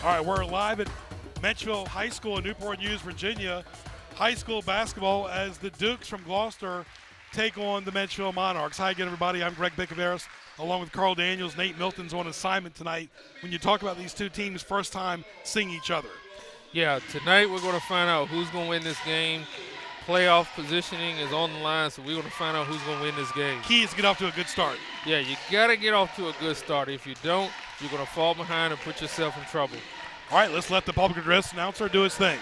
All right, we're live at Menchville High School in Newport News, Virginia. High school basketball as the Dukes from Gloucester take on the Menchville Monarchs. Hi again, everybody. I'm Greg Bicaveras, along with Carl Daniels. Nate Milton's on assignment tonight. When you talk about these two teams, first time seeing each other. Yeah, tonight we're going to find out who's going to win this game. Playoff positioning is on the line, so we're going to find out who's going to win this game. Key is to get off to a good start. Yeah, you got to get off to a good start. If you don't, you're going to fall behind and put yourself in trouble. All right, let's let the public address announcer do his thing.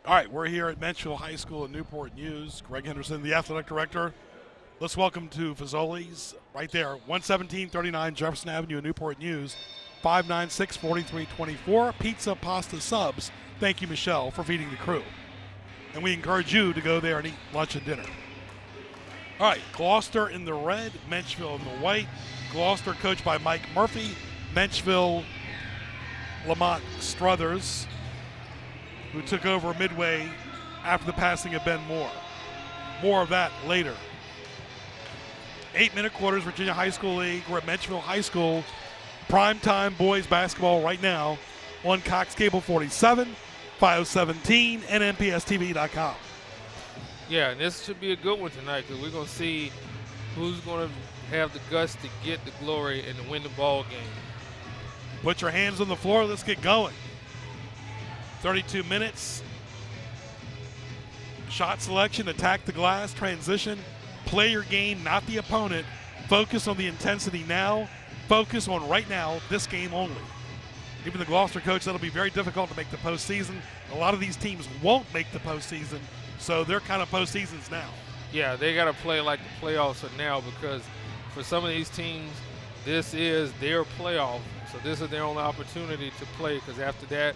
All right, we're here at Menchville High School in Newport News. Greg Henderson, the athletic director. Let's welcome to Fazoli's right there, 11739 Jefferson Avenue in Newport News, 596-4324. Pizza, pasta, subs. Thank you, Michelle, for feeding the crew. And we encourage you to go there and eat lunch and dinner. All right, Gloucester in the red, Menchville in the white. Gloucester coached by Mike Murphy. Menchville, Lamont Struthers, who took over midway after the passing of Ben Moore. More of that later. 8-minute quarters, Virginia High School League. We're at Menchville High School. Primetime boys basketball right now on Cox Cable 47, 517, and NPSTV.com. Yeah, and this should be a good one tonight because we're going to see who's going to have the guts to get the glory and to win the ball game. Put your hands on the floor. Let's get going. 32 minutes. Shot selection, attack the glass, transition. Play your game, not the opponent. Focus on the intensity now. Focus on right now, this game only. Even the Gloucester coach, that'll be very difficult to make the postseason. A lot of these teams won't make the postseason, so they're kind of postseasons now. Yeah, they got to play like the playoffs are now because for some of these teams, this is their playoff. So this is their only opportunity to play because after that,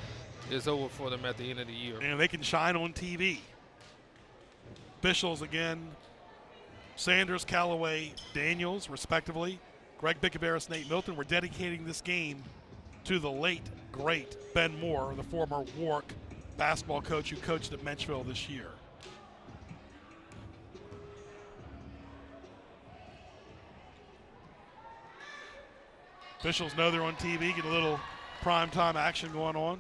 it's over for them at the end of the year. And they can shine on TV. Officials again, Sanders, Callaway, Daniels, respectively. Greg Bicaveras, Nate Milton. We're dedicating this game to the late, great Ben Moore, the former Warwick basketball coach who coached at Menchville this year. Officials know they're on TV, get a little primetime action going on.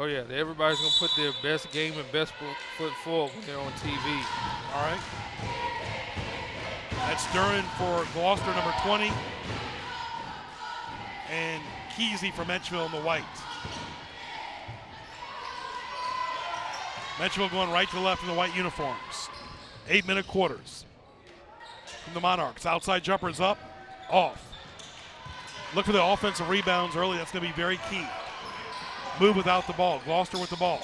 Oh, yeah, everybody's going to put their best game and best foot forward when they're on TV. All right. That's Duran for Gloucester, number 20. And Kesey for Menchville in the white. Menchville going right to left in the white uniforms. 8-minute quarters from the Monarchs. Outside jumpers up, off. Look for the offensive rebounds early. That's going to be very key. Move without the ball. Gloucester with the ball.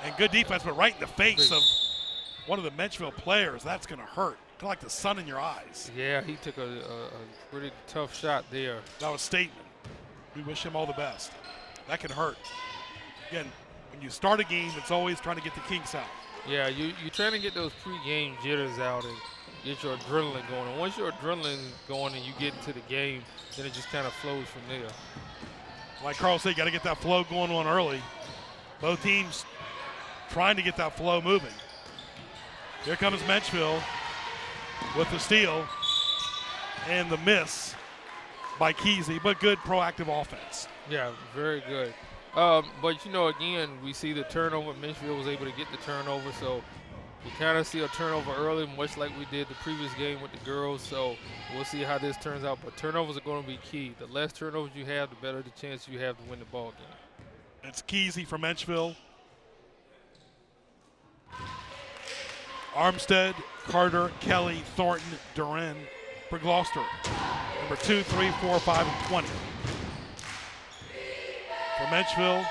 And good defense, but right in the face of one of the Menchville players. That's going to hurt. Kind of like the sun in your eyes. Yeah, he took a pretty tough shot there. That was a statement. We wish him all the best. That can hurt. Again, when you start a game, it's always trying to get the kinks out. Yeah, you're trying to get those pre-game jitters out and get your adrenaline going. And once your adrenaline going and you get into the game, then it just kind of flows from there. Like Carl said, you got to get that flow going on early. Both teams trying to get that flow moving. Here comes Menchville with the steal and the miss by Kesey, but good proactive offense. Yeah, very good. But, you know, again, we see the turnover. Menchville was able to get the turnover, so we kind of see a turnover early, much like we did the previous game with the girls. So we'll see how this turns out. But turnovers are going to be key. The less turnovers you have, the better the chance you have to win the ball game. It's Kesey from Menchville. Armstead, Carter, Kelly, Thornton, Duran for Gloucester. Number 2, 3, 4, 5, and 20. For Menchville,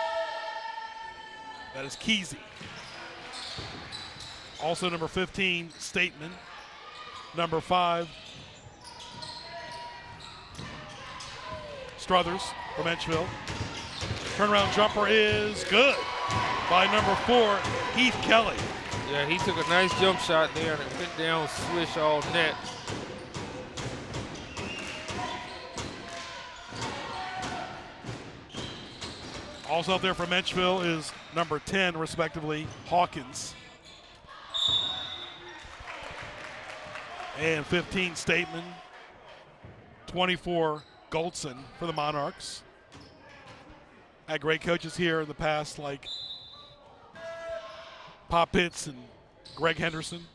that is Kesey. Also number 15, Stateman. Number 5, Struthers for Menchville. Turnaround jumper is good by number 4, Heath Kelly. Yeah, he took a nice jump shot there and it went down, swish all net. Also up there for Menchville is number 10, respectively, Hawkins. And 15, Stateman. 24, Goldson for the Monarchs. Had great coaches here in the past like Pop Pitts and Greg Henderson.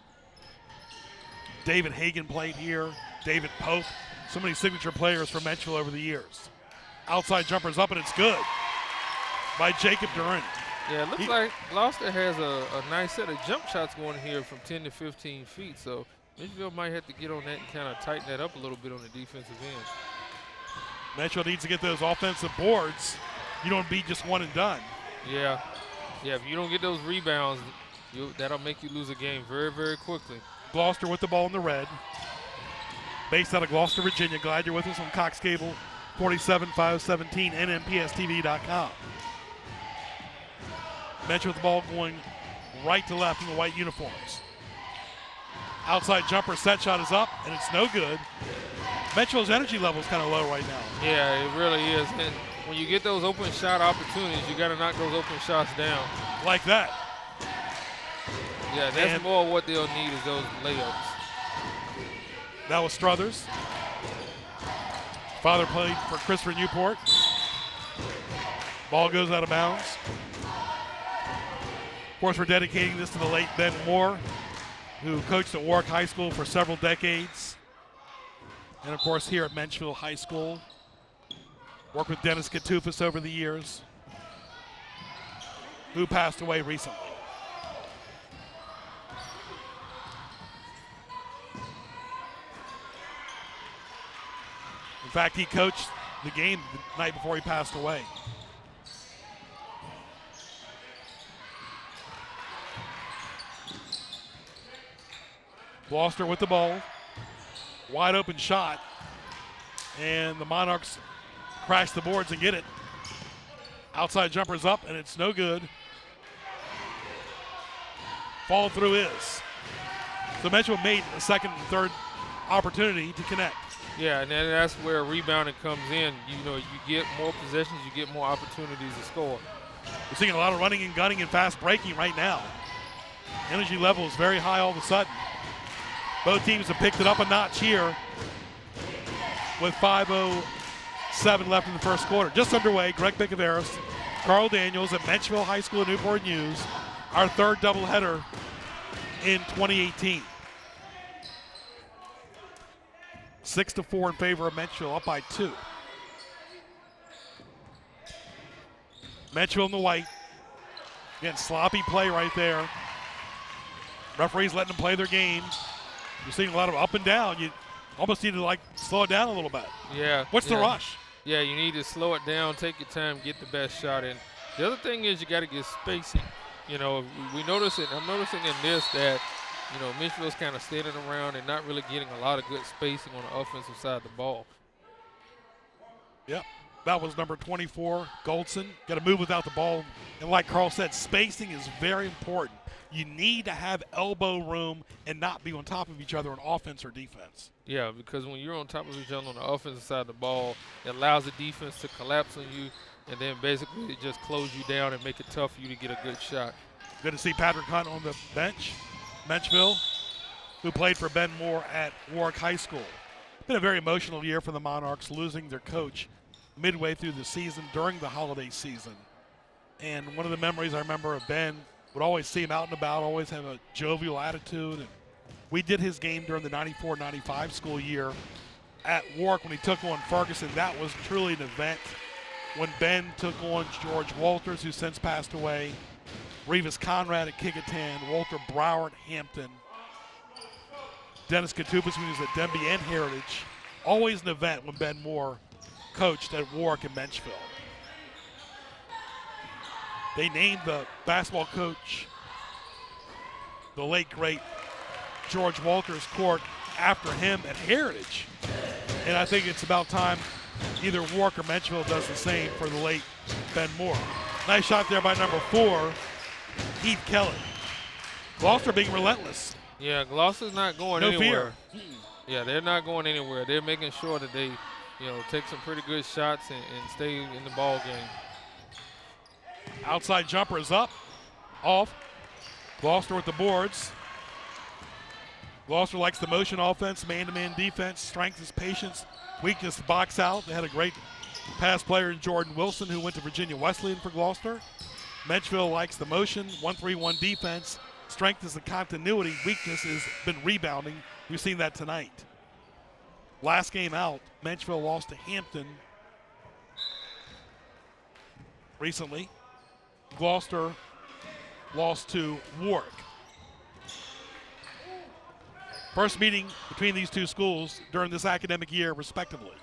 David Hagan played here. David Pope. So many signature players from Menchville over the years. Outside jumper's up and it's good by Jacob Duran. Yeah, it looks like Gloucester has a nice set of jump shots going here from 10 to 15 feet. So Menchville might have to get on that and kind of tighten that up a little bit on the defensive end. Menchville needs to get those offensive boards. You don't be just one and done. Yeah. Yeah, if you don't get those rebounds, that'll make you lose a game very, very quickly. Gloucester with the ball in the red. Based out of Gloucester, Virginia. Glad you're with us on Cox Cable 47-517 NMPSTV.com. Menchville with the ball going right to left in the white uniforms. Outside jumper, set shot is up, and it's no good. Menchville's energy level is kind of low right now. Yeah, it really is. And when you get those open shot opportunities, you got to knock those open shots down. Like that. Yeah, that's more what they'll need is those layups. That was Struthers. Father played for Christopher Newport. Ball goes out of bounds. Of course, we're dedicating this to the late Ben Moore, who coached at Warwick High School for several decades. And, of course, here at Menchville High School. Worked with Dennis Katufis over the years, who passed away recently. In fact, he coached the game the night before he passed away. Gloucester with the ball. Wide open shot. And the Monarchs crash the boards and get it. Outside jumper's up, and it's no good. Follow through is. So Menchville made a second and third opportunity to connect. Yeah, and then that's where rebounding comes in. You know, you get more possessions, you get more opportunities to score. We're seeing a lot of running and gunning and fast breaking right now. Energy level is very high all of a sudden. Both teams have picked it up a notch here with 5:07 left in the first quarter. Just underway, Greg Bicaveras, Carl Daniels at Menchville High School in Newport News. Our third doubleheader in 2018. 6-4 in favor of Menchville, up by 2. Menchville in the white. Again, sloppy play right there. Referees letting them play their game. You're seeing a lot of up and down. You almost need to slow it down a little bit. Yeah. What's the rush? Yeah, you need to slow it down, take your time, get the best shot in. The other thing is you got to get spacing. You know, I'm noticing in this that, you know, Menchville's kind of standing around and not really getting a lot of good spacing on the offensive side of the ball. Yep. That was number 24, Goldson. Got to move without the ball. And like Carl said, spacing is very important. You need to have elbow room and not be on top of each other on offense or defense. Yeah, because when you're on top of each other on the offensive side of the ball, it allows the defense to collapse on you, and then basically it just close you down and make it tough for you to get a good shot. Good to see Patrick Hunt on the bench. Menchville, who played for Ben Moore at Warwick High School. Been a very emotional year for the Monarchs, losing their coach midway through the season during the holiday season. And one of the memories I remember of Ben, would always see him out and about, always have a jovial attitude. And we did his game during the 94-95 school year at Warwick when he took on Ferguson. That was truly an event. When Ben took on George Walters, who since passed away, Revis Conrad at Kecoughtan, Walter Brower at Hampton, Dennis Katupas when he was at Denby and Heritage. Always an event when Ben Moore coached at Warwick and Menchville. They named the basketball coach, the late great George Walters Court, after him at Heritage. And I think it's about time either Warwick or Menchville does the same for the late Ben Moore. Nice shot there by number 4, Heath Kelly. Gloucester being relentless. Yeah, Gloucester's not going no anywhere. Fear. Yeah, they're not going anywhere. They're making sure that they, take some pretty good shots and stay in the ball game. Outside jumper is up, off. Gloucester with the boards. Gloucester likes the motion offense, man-to-man defense. Strength is patience, weakness box out. They had a great pass player in Jordan Wilson, who went to Virginia Wesleyan for Gloucester. Menchville likes the motion, 1-3-1 defense. Strength is the continuity. Weakness has been rebounding. We've seen that tonight. Last game out, Menchville lost to Hampton recently. Gloucester lost to Warwick. First meeting between these two schools during this academic year, respectively.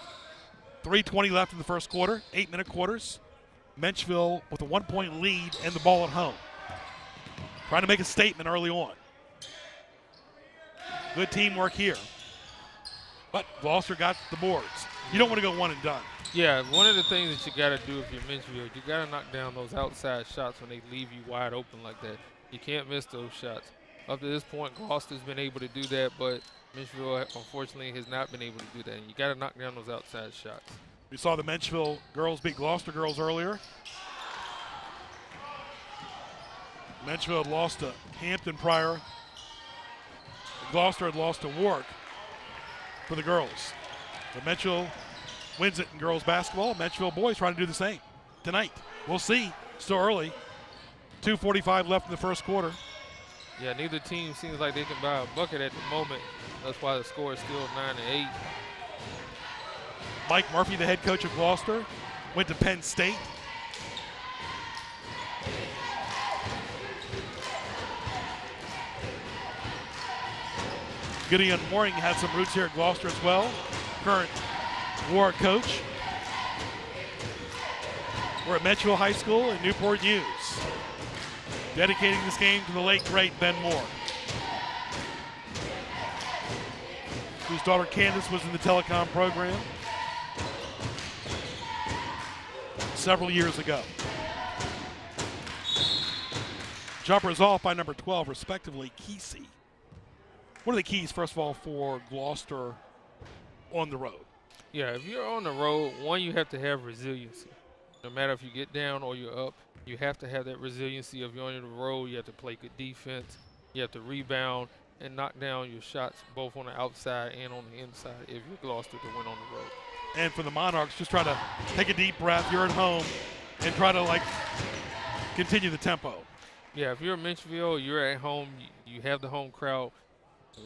3:20 left in the first quarter, 8-minute quarters. Menchville with a 1-point lead and the ball at home. Trying to make a statement early on. Good teamwork here. But Gloucester got the boards. You don't want to go one and done. Yeah, one of the things that you got to do if you're Menchville, you got to knock down those outside shots when they leave you wide open like that. You can't miss those shots. Up to this point, Gloucester's been able to do that, but Menchville, unfortunately, has not been able to do that. And you got to knock down those outside shots. We saw the Menchville girls beat Gloucester girls earlier. Menchville had lost to Hampton prior. Gloucester had lost to Warwick for the girls. But Menchville wins it in girls basketball. Menchville boys trying to do the same tonight. We'll see. Still early. 2:45 left in the first quarter. Yeah, neither team seems like they can buy a bucket at the moment. That's why the score is still 9-8. Mike Murphy, the head coach of Gloucester, went to Penn State. Gideon Mooring had some roots here at Gloucester as well. Current Warwick coach. We're at Menchville High School in Newport News. Dedicating this game to the late, great Ben Moore, whose daughter Candace was in the telecom program several years ago. Jumper is off by number 12, respectively, Kesey. What are the keys, first of all, for Gloucester on the road? Yeah, if you're on the road, one, you have to have resiliency. No matter if you get down or you're up, you have to have that resiliency. If you're on the road, you have to play good defense. You have to rebound and knock down your shots both on the outside and on the inside if you're Gloucester to win on the road. And for the Monarchs, just try to take a deep breath. You're at home and try to, continue the tempo. Yeah, if you're Menchville, you're at home, you have the home crowd.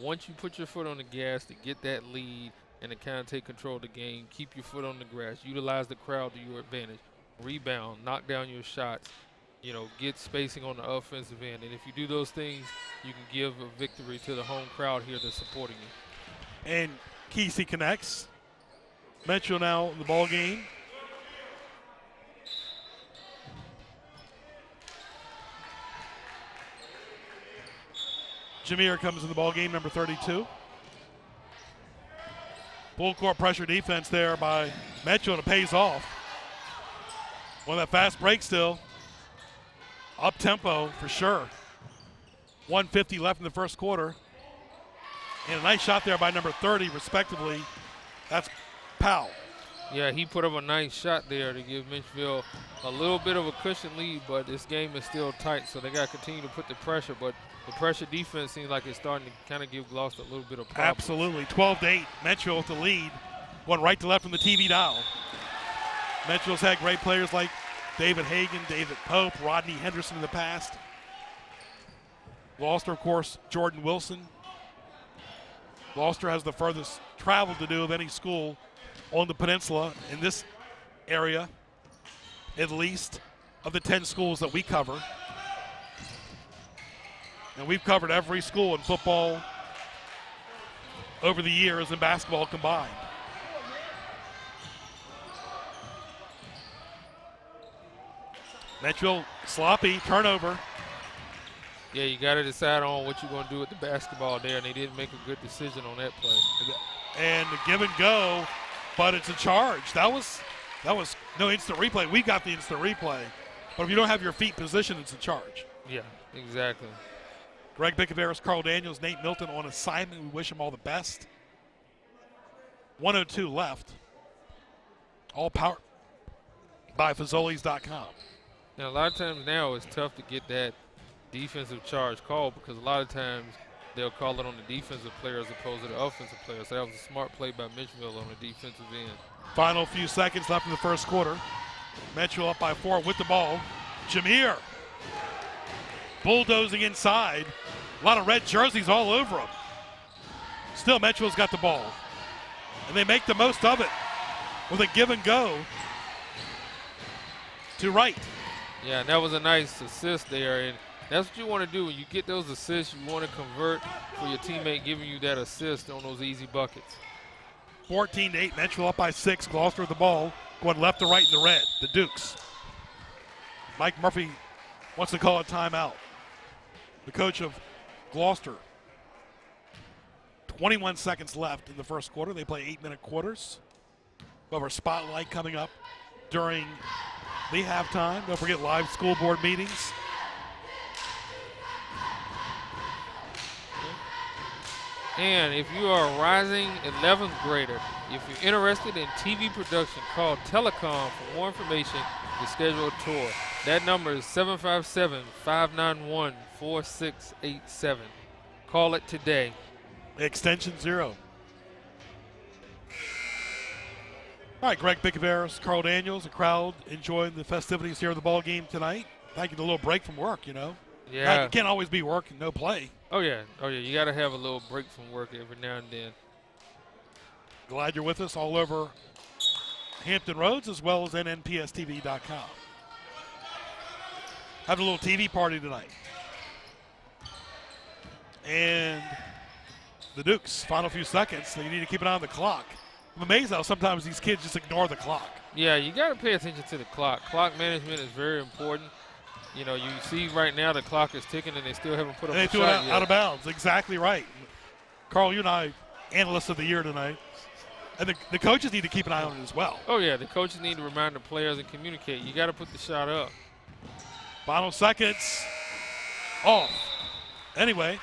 Once you put your foot on the gas to get that lead and to kind of take control of the game, keep your foot on the grass, utilize the crowd to your advantage, rebound, knock down your shots, get spacing on the offensive end. And if you do those things, you can give a victory to the home crowd here that's supporting you. And Kesey connects. Menchville now in the ball game. Jameer comes in the ball game, number 32. Full court pressure defense there by Menchville, and it pays off. Well, that fast break still. Up tempo for sure. 1:50 left in the first quarter. And a nice shot there by number 30, respectively. That's Powell. Yeah, he put up a nice shot there to give Menchville a little bit of a cushion lead, but this game is still tight, so they got to continue to put the pressure. But the pressure defense seems like it's starting to kind of give Gloucester a little bit of problems. Absolutely. 12-8. Menchville with the lead. Going right to left from the TV dial. Menchville's had great players like David Hagan, David Pope, Rodney Henderson in the past. Gloucester, of course, Jordan Wilson. Gloucester has the furthest travel to do of any school on the peninsula in this area, at least, of the 10 schools that we cover. And we've covered every school in football over the years and basketball combined. Menchville, sloppy, turnover. Yeah, you got to decide on what you're going to do with the basketball there, and they didn't make a good decision on that play. And the give and go, but it's a charge. That was no instant replay. We got the instant replay. But if you don't have your feet positioned, it's a charge. Yeah, exactly. Greg Bickaveris, Carl Daniels, Nate Milton on assignment. We wish them all the best. 1:02 left. All powered by Fazoli's.com. Now, a lot of times now it's tough to get that defensive charge called because a lot of times they'll call it on the defensive player as opposed to the offensive player. So that was a smart play by Menchville on the defensive end. Final few seconds left in the first quarter. Menchville up by 4 with the ball. Jameer bulldozing inside. A lot of red jerseys all over him. Still, Menchville's got the ball. And they make the most of it with a give and go to right. Yeah, and that was a nice assist there. And that's what you want to do. When you get those assists, you want to convert for your teammate giving you that assist on those easy buckets. 14-8, Menchville up by 6. Gloucester with the ball, going left to right in the red, the Dukes. Mike Murphy wants to call a timeout. The coach of Gloucester. 21 seconds left in the first quarter. They play 8-minute quarters. We'll have our spotlight coming up during the halftime. Don't forget live school board meetings. And if you are a rising 11th grader, if you're interested in TV production, call Telecom for more information to schedule a tour. That number is 757-591-4687. Call it today. Extension 0. All right, Greg Bickaveris, Carl Daniels, the crowd enjoying the festivities here of the ball game tonight. Taking a little break from work, you know. Yeah. It can't always be work and no play. Oh, yeah. Oh, yeah. You got to have a little break from work every now and then. Glad you're with us all over Hampton Roads as well as nnpstv.com. Having a little TV party tonight. And the Dukes, final few seconds, so you need to keep an eye on the clock. I'm amazed how sometimes these kids just ignore the clock. Yeah, you got to pay attention to the clock. Clock management is very important. You know, you see right now the clock is ticking and they still haven't put up a shot yet. And they threw it out of bounds. Exactly right. Carl, you and I, analysts of the year tonight. And the coaches need to keep an eye on it as well. Oh, yeah, the coaches need to remind the players and communicate. You got to put the shot up. Final seconds. Off. Anyway,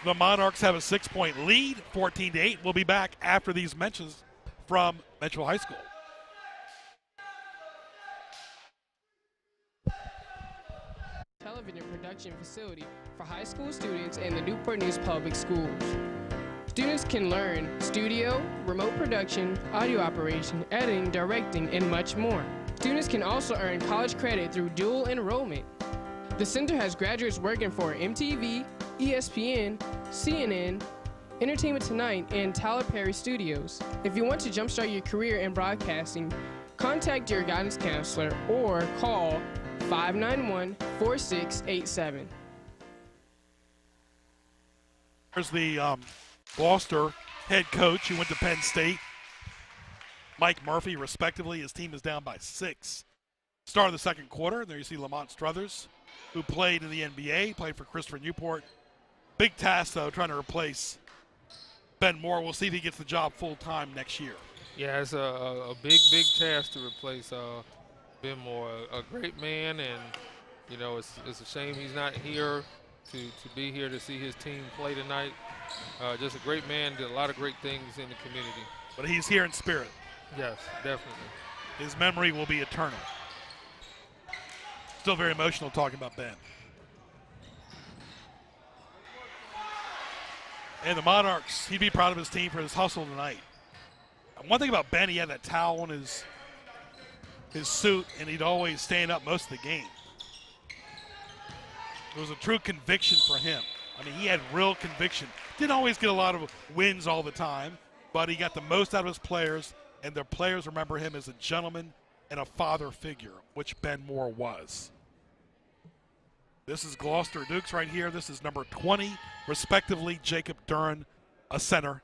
the Monarchs have a 6-point lead, 14-8. We'll be back after these mentions from Menchville High School. Television production facility for high school students in the Newport News Public Schools. Students can learn studio, remote production, audio operation, editing, directing, and much more. Students can also earn college credit through dual enrollment. The center has graduates working for MTV, ESPN, CNN, Entertainment Tonight, and Tyler Perry Studios. If you want to jumpstart your career in broadcasting, contact your guidance counselor or call 591-4687. There's the Gloucester head coach who went to Penn State, Mike Murphy, respectively. His team is down by 6. Start of the second quarter. There you see Lamont Struthers, who played in the NBA, played for Christopher Newport. Big task, though, trying to replace Ben Moore. We'll see if he gets the job full-time next year. Yeah, it's a big task to replace Ben Moore. A great man, and, you know, it's a shame he's not here to be here to see his team play tonight. Just a great man, did a lot of great things in the community. but he's here in spirit. Yes, definitely. His memory will be eternal. Still very emotional talking about Ben. And the Monarchs, he'd be proud of his team for his hustle tonight. And one thing about Ben, he had that towel on his suit, and he'd always stand up most of the game. It was a true conviction for him. I mean, he had real conviction. Didn't always get a lot of wins all the time, but he got the most out of his players, and their players remember him as a gentleman and a father figure, which Ben Moore was. This is Gloucester Dukes right here. This is number 20, respectively, Jacob Duran, a center,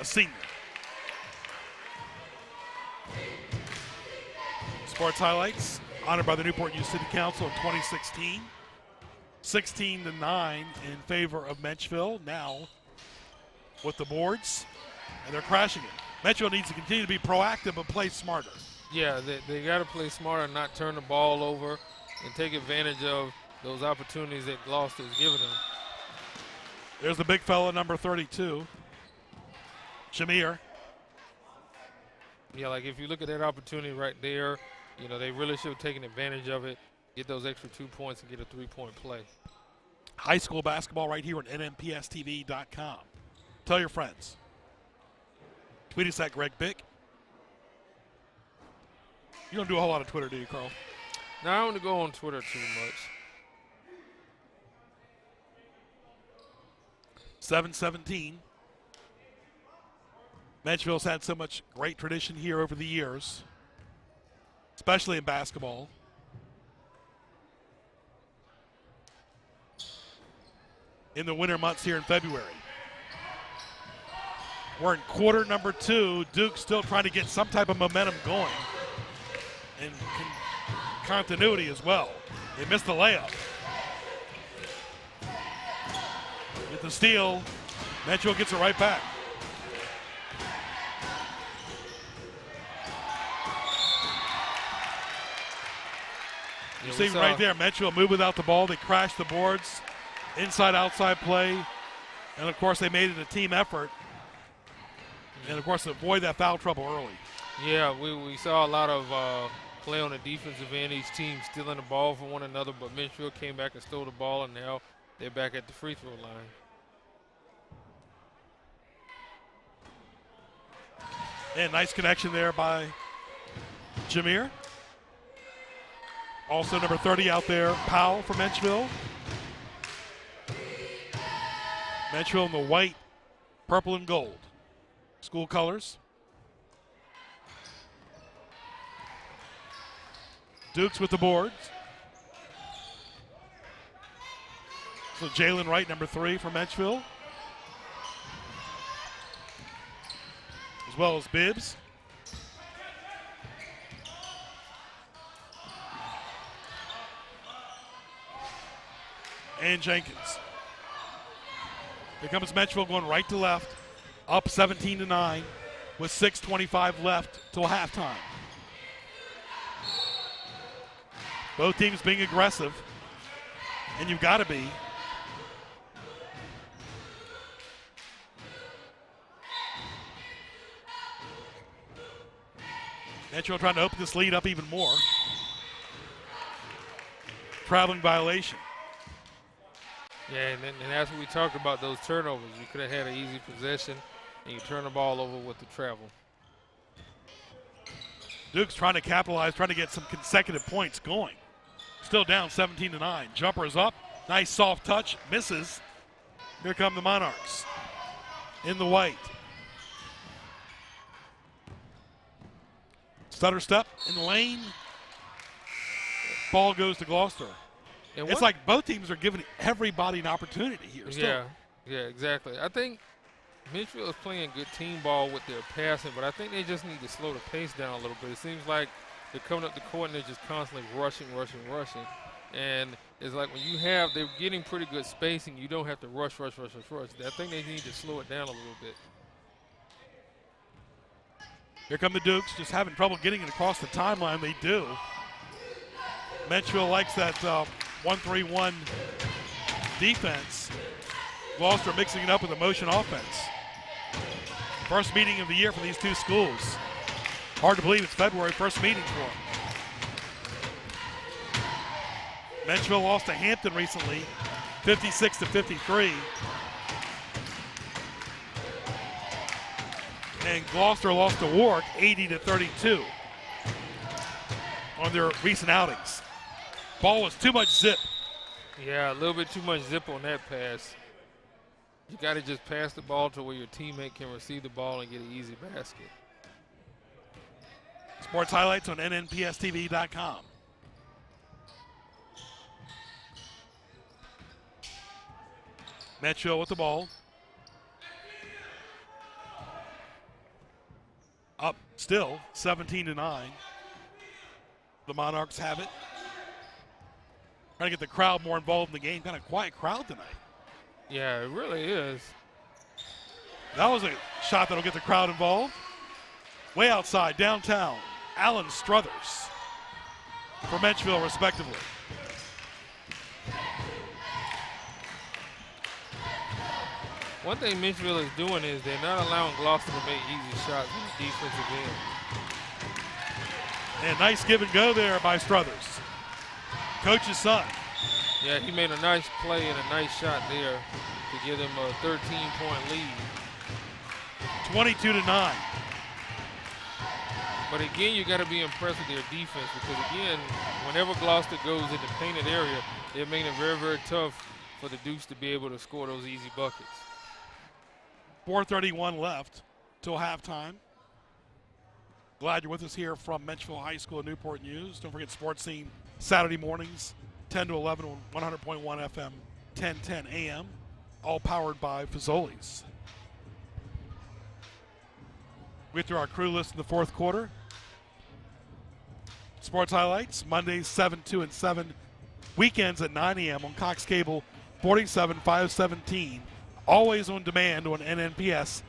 a senior. Sports highlights, honored by the Newport News City Council in 2016. 16-9 in favor of Menchville now with the boards, and they're crashing it. Menchville needs to continue to be proactive but play smarter. Yeah, they got to play smarter, not turn the ball over, and take advantage of those opportunities that Gloucester is giving them. There's the big fella, number 32, Jameer. Yeah, like if you look at that opportunity right there, you know, they really should have taken advantage of it, get those extra 2 points and get a 3-point play. High school basketball right here on nmpstv.com. Tell your friends. Tweet us at Greg Bick. You don't do a whole lot of Twitter, do you, Carl? No, I don't want to go on Twitter too much. 7-17. Menchville's had so much great tradition here over the years, especially in basketball. In the winter months here in February. We're in quarter number 2. Duke still trying to get some type of momentum going. And continuity as well. They missed the layup. Get the steal. Menchville gets it right back. You see right there, Menchville move without the ball. They crashed the boards. Inside-outside play. And, of course, they made it a team effort. And, of course, avoid that foul trouble early. Yeah, we saw a lot of play on the defensive end. Each team stealing the ball from one another, but Menchville came back and stole the ball, and now they're back at the free throw line. And nice connection there by Jameer. Also number 30 out there, Powell from Menchville. Menchville in the white, purple, and gold. School colors. Dukes with the boards. So Jalen Wright, number 3 from Menchville. As well as Bibbs. And Jenkins. Here comes Menchville going right to left, up 17-9 with 6:25 left till halftime. Both teams being aggressive, and you've got to be. Menchville trying to open this lead up even more. Traveling violation. Yeah, and that's what we talked about, those turnovers. You could have had an easy possession, and you turn the ball over with the travel. Duke's trying to capitalize, trying to get some consecutive points going. Still down 17-9. Jumper is up. Nice soft touch. Misses. Here come the Monarchs in the white. Stutter step in the lane. Ball goes to Gloucester. It's like both teams are giving everybody an opportunity here. Still. Yeah, exactly. I think Menchville is playing good team ball with their passing, but I think they just need to slow the pace down a little bit. It seems like they're coming up the court and they're just constantly rushing. And it's like when they're getting pretty good spacing, you don't have to rush. I think they need to slow it down a little bit. Here come the Dukes, just having trouble getting it across the timeline. They do. Menchville likes that 1-3-1 defense. Gloucester mixing it up with a motion offense. First meeting of the year for these two schools. Hard to believe it's February, first meeting for them. Menchville lost to Hampton recently, 56-53. And Gloucester lost to Warwick, 80-32 on their recent outings. Ball was too much zip. Yeah, a little bit too much zip on that pass. You got to just pass the ball to where your teammate can receive the ball and get an easy basket. Sports highlights on nnpstv.com. Menchville with the ball. Up still, 17-9. The Monarchs have it. Trying to get the crowd more involved in the game. Kind of quiet crowd tonight. Yeah, it really is. That was a shot that'll get the crowd involved. Way outside, downtown. Allen Struthers for Menchville, respectively. One thing Menchville is doing is they're not allowing Gloucester to make easy shots on the defensive end. And nice give and go there by Struthers. Coach's son. Yeah, he made a nice play and a nice shot there to give them a 13-point lead. 22-9. But again, you got to be impressed with their defense because again, whenever Gloucester goes in the painted area, they're making it very, very tough for the Dukes to be able to score those easy buckets. 4:31 left till halftime. Glad you're with us here from Menchville High School and Newport News. Don't forget Sports Scene Saturday mornings, 10 to 11 on 100.1 FM, 1010 AM, all powered by Fazoli's. We get through our crew list in the fourth quarter. Sports highlights, Mondays 7, 2, and 7. Weekends at 9 a.m. on Cox Cable 47 517. Always on demand on nnpstv.com.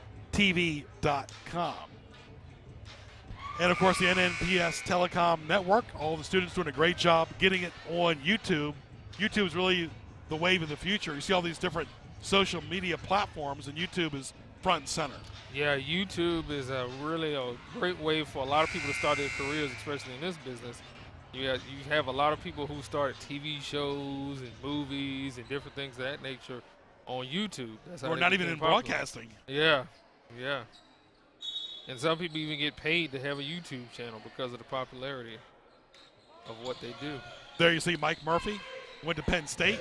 And, of course, the NNPS Telecom Network. All the students doing a great job getting it on YouTube. YouTube is really the wave of the future. You see all these different social media platforms, and YouTube is front and center. Yeah, YouTube is really a great way for a lot of people to start their careers, especially in this business. You have a lot of people who start TV shows and movies and different things of that nature on YouTube. That's how or not even in popular. broadcasting. Yeah, yeah. And some people even get paid to have a YouTube channel because of the popularity of what they do. There you see Mike Murphy, went to Penn State,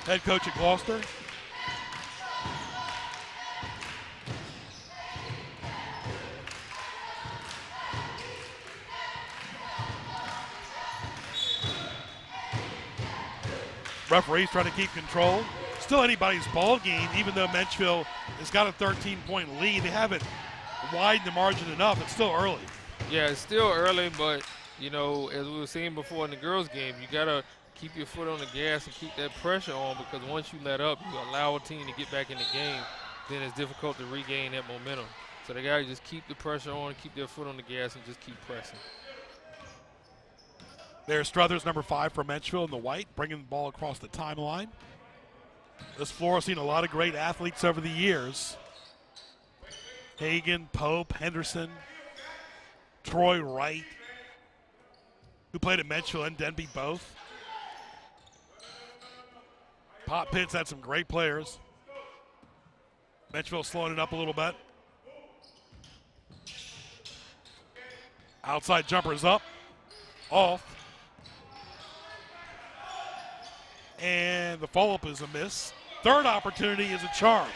head coach at Gloucester. Referees trying to keep control. Still anybody's ball game, even though Menchville has got a 13-point lead. They haven't widened the margin enough. It's still early. Yeah, it's still early, but, you know, as we were saying before in the girls' game, you got to keep your foot on the gas and keep that pressure on because once you let up, you allow a team to get back in the game, then it's difficult to regain that momentum. So they got to just keep the pressure on, keep their foot on the gas, and just keep pressing. There's Struthers, number 5 for Menchville in the white, bringing the ball across the timeline. This floor has seen a lot of great athletes over the years. Hagan, Pope, Henderson, Troy Wright, who played at Menchville and Denby both. Pop Pitts had some great players. Menchville slowing it up a little bit. Outside jumpers up, off. And the follow-up is a miss. Third opportunity is a charm.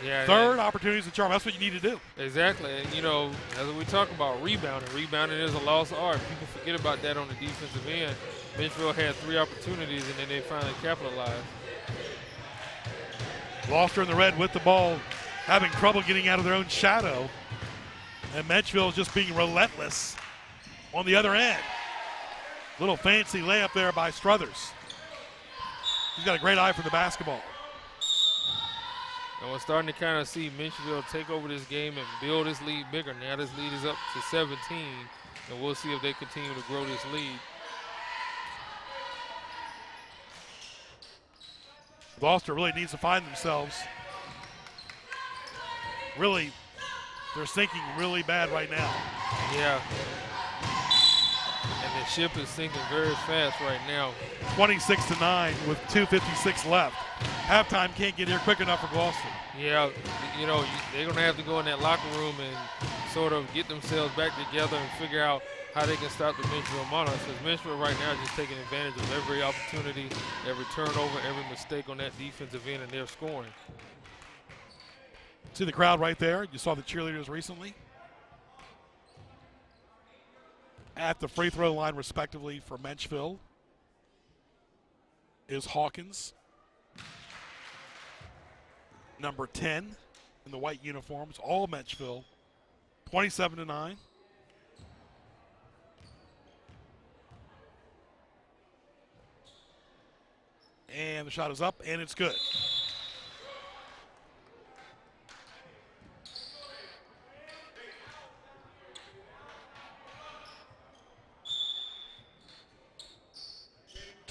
Yeah. Third opportunity is a charm. That's what you need to do. Exactly. And, you know, as we talk about rebounding is a lost art. People forget about that on the defensive end. Menchville had 3 opportunities, and then they finally capitalized. Gloucester in the red with the ball, having trouble getting out of their own shadow. And Menchville is just being relentless on the other end. Little fancy layup there by Struthers. He's got a great eye for the basketball. And we're starting to kind of see Menchville take over this game and build this lead bigger. Now this lead is up to 17, and we'll see if they continue to grow this lead. Gloucester really needs to find themselves. really, they're sinking really bad right now. Yeah. And the ship is sinking very fast right now. 26-9 with 2:56 left. Halftime can't get here quick enough for Gloucester. Yeah, you know, they're going to have to go in that locker room and sort of get themselves back together and figure out how they can stop the Menchville Monarchs. Because Menchville right now is just taking advantage of every opportunity, every turnover, every mistake on that defensive end, and they're scoring. See the crowd right there? You saw the cheerleaders recently. At the free throw line, respectively, for Menchville is Hawkins, number 10 in the white uniforms, all Menchville, 27-9. And the shot is up, and it's good.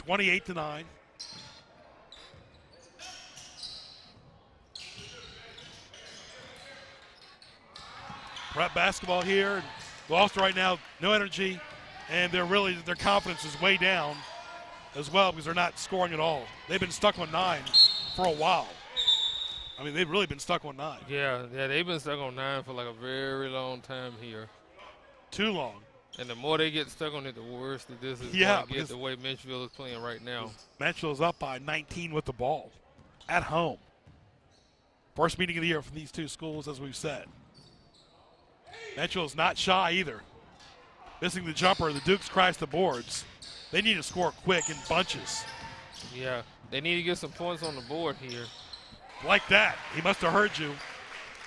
(28-9). Prep basketball here. Gloucester right now, no energy, and their confidence is way down as well because they're not scoring at all. They've been stuck on 9 for a while. I mean, they've really been stuck on 9. Yeah, they've been stuck on 9 for like a very long time here. Too long. And the more they get stuck on it, the worse that this is going to get the way Menchville is playing right now. Menchville is up by 19 with the ball at home. First meeting of the year for these two schools, as we've said. Menchville is not shy either. Missing the jumper, the Dukes crash the boards. They need to score quick in bunches. Yeah, they need to get some points on the board here. Like that. He must have heard you.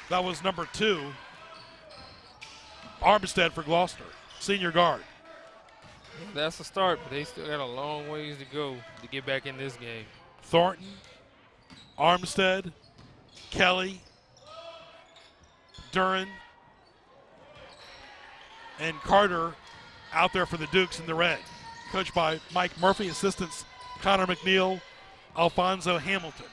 That was number 2, Armstead for Gloucester. Senior guard. That's a start, but they still got a long ways to go to get back in this game. Thornton, Armstead, Kelly, Duran, and Carter out there for the Dukes in the red. Coached by Mike Murphy, assistants Connor McNeil, Alfonso Hamilton.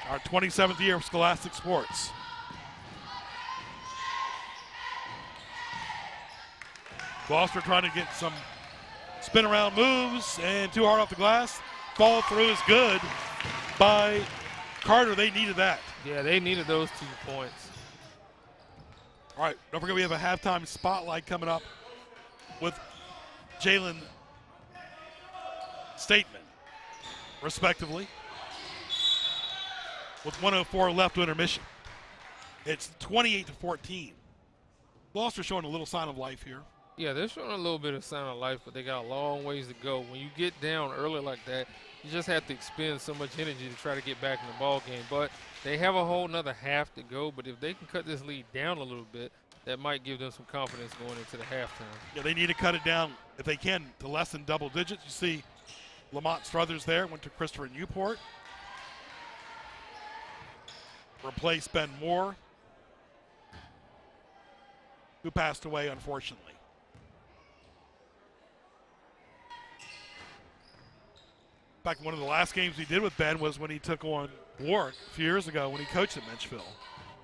Our 27th year of Scholastic Sports. Gloucester trying to get some spin around moves and too hard off the glass. Fall through is good by Carter. They needed that. Yeah, they needed those 2 points. All right, don't forget we have a halftime spotlight coming up with Jalen Stateman, respectively, with 1:04 left to intermission. It's 28-14. Gloucester showing a little sign of life here. Yeah, they're showing a little bit of sign of life, but they got a long ways to go. When you get down early like that, you just have to expend so much energy to try to get back in the ball game. But they have a whole nother half to go. But if they can cut this lead down a little bit, that might give them some confidence going into the halftime. Yeah, they need to cut it down, if they can, to less than double digits. You see Lamont Struthers there, went to Christopher Newport. Replaced Ben Moore, who passed away, unfortunately. In fact, one of the last games he did with Ben was when he took on Warwick a few years ago when he coached at Menchville.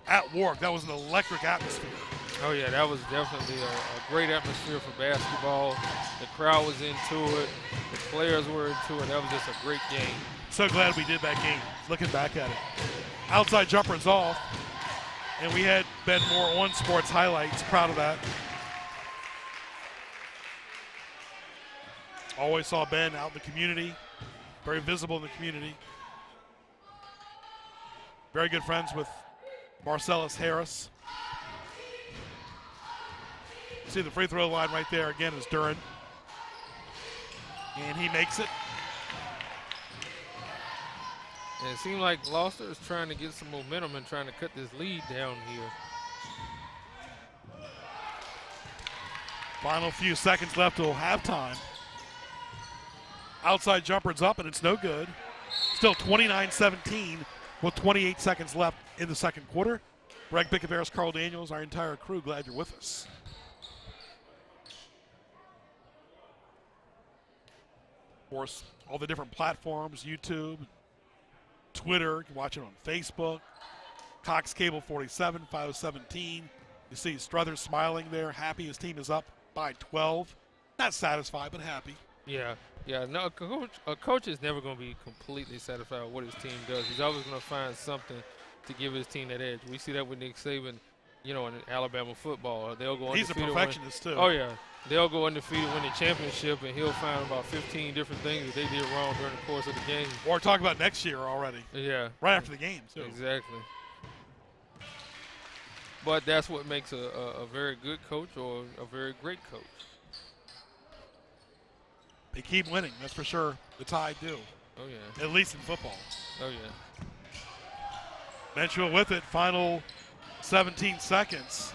At Warwick, that was an electric atmosphere. Oh, yeah, that was definitely a great atmosphere for basketball. The crowd was into it. The players were into it. That was just a great game. So glad we did that game, looking back at it. Outside jumper is off, and we had Ben Moore on Sports Highlights. Proud of that. Always saw Ben out in the community, very visible in the community. Very good friends with Marcellus Harris. See the free throw line right there again is Duran. And he makes it. And it seemed like Gloucester is trying to get some momentum and trying to cut this lead down here. Final few seconds left till halftime. Outside jumper's up and it's no good. Still 29-17 with 28 seconds left in the second quarter. Greg Bicaveras, Carl Daniels, our entire crew, glad you're with us. Of course, all the different platforms, YouTube, Twitter, you can watch it on Facebook. Cox Cable 47, 517. You see Struthers smiling there, happy his team is up by 12. Not satisfied, but happy. Yeah. No, a coach is never going to be completely satisfied with what his team does. He's always going to find something to give his team that edge. We see that with Nick Saban, in Alabama football. They'll go He's a perfectionist, too. Oh, yeah. They'll go undefeated, win the championship, and he'll find about 15 different things that they did wrong during the course of the game. Or talk about next year already. Yeah. Right after the game, too. Exactly. But that's what makes a very good coach or a very great coach. They keep winning, that's for sure. The Tide do. Oh, yeah. At least in football. Oh, yeah. Menchville with it, final 17 seconds.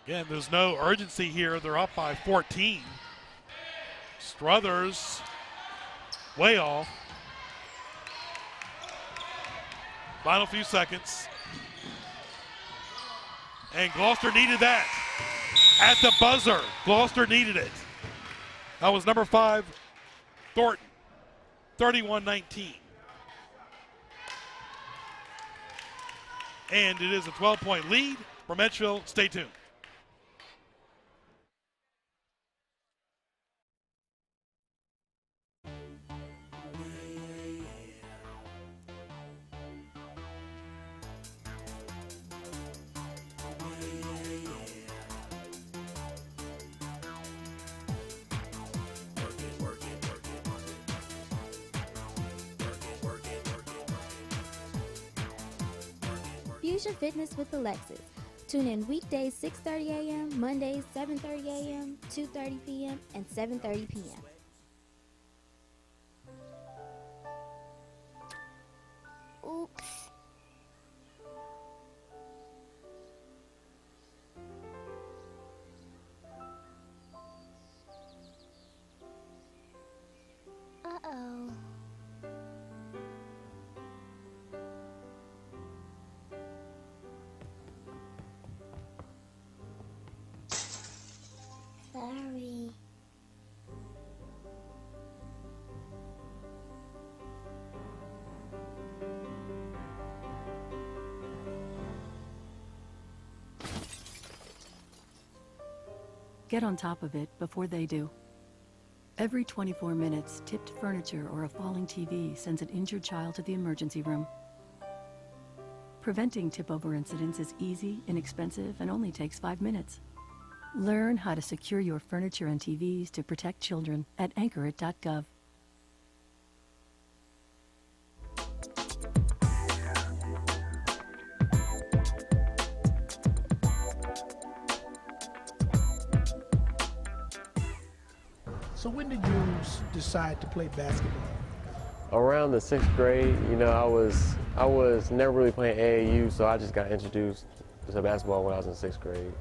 Again, there's no urgency here. They're up by 14. Struthers way off. Final few seconds. And Gloucester needed that. At the buzzer, Gloucester needed it. That was number 5, Thornton, 31-19. And it is a 12-point lead for Menchville. Stay tuned. Fusion Fitness with Alexis. Tune in weekdays 6:30 a.m., Mondays 7:30 a.m., 2:30 p.m., and 7:30 p.m. Oops. Uh-oh. Sorry. Get on top of it before they do. Every 24 minutes, tipped furniture or a falling TV sends an injured child to the emergency room. Preventing tip-over incidents is easy, inexpensive, and only takes 5 minutes. Learn how to secure your furniture and TVs to protect children at anchorit.gov. So when did you decide to play basketball? Around the 6th grade, I was never really playing AAU, so I just got introduced to basketball when I was in 6th grade.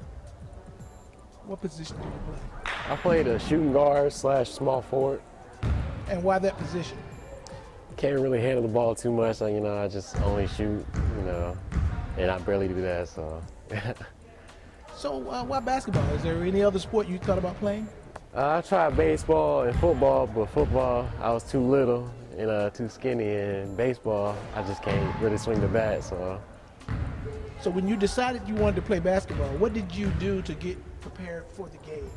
What position did you play? I played a shooting guard / small forward. And why that position? Can't really handle the ball too much, so, I just only shoot, and I barely do that, so. So why basketball? Is there any other sport you thought about playing? I tried baseball and football, but football, I was too little and too skinny, and baseball, I just can't really swing the bat, so. So when you decided you wanted to play basketball, what did you do to get prepared for the game?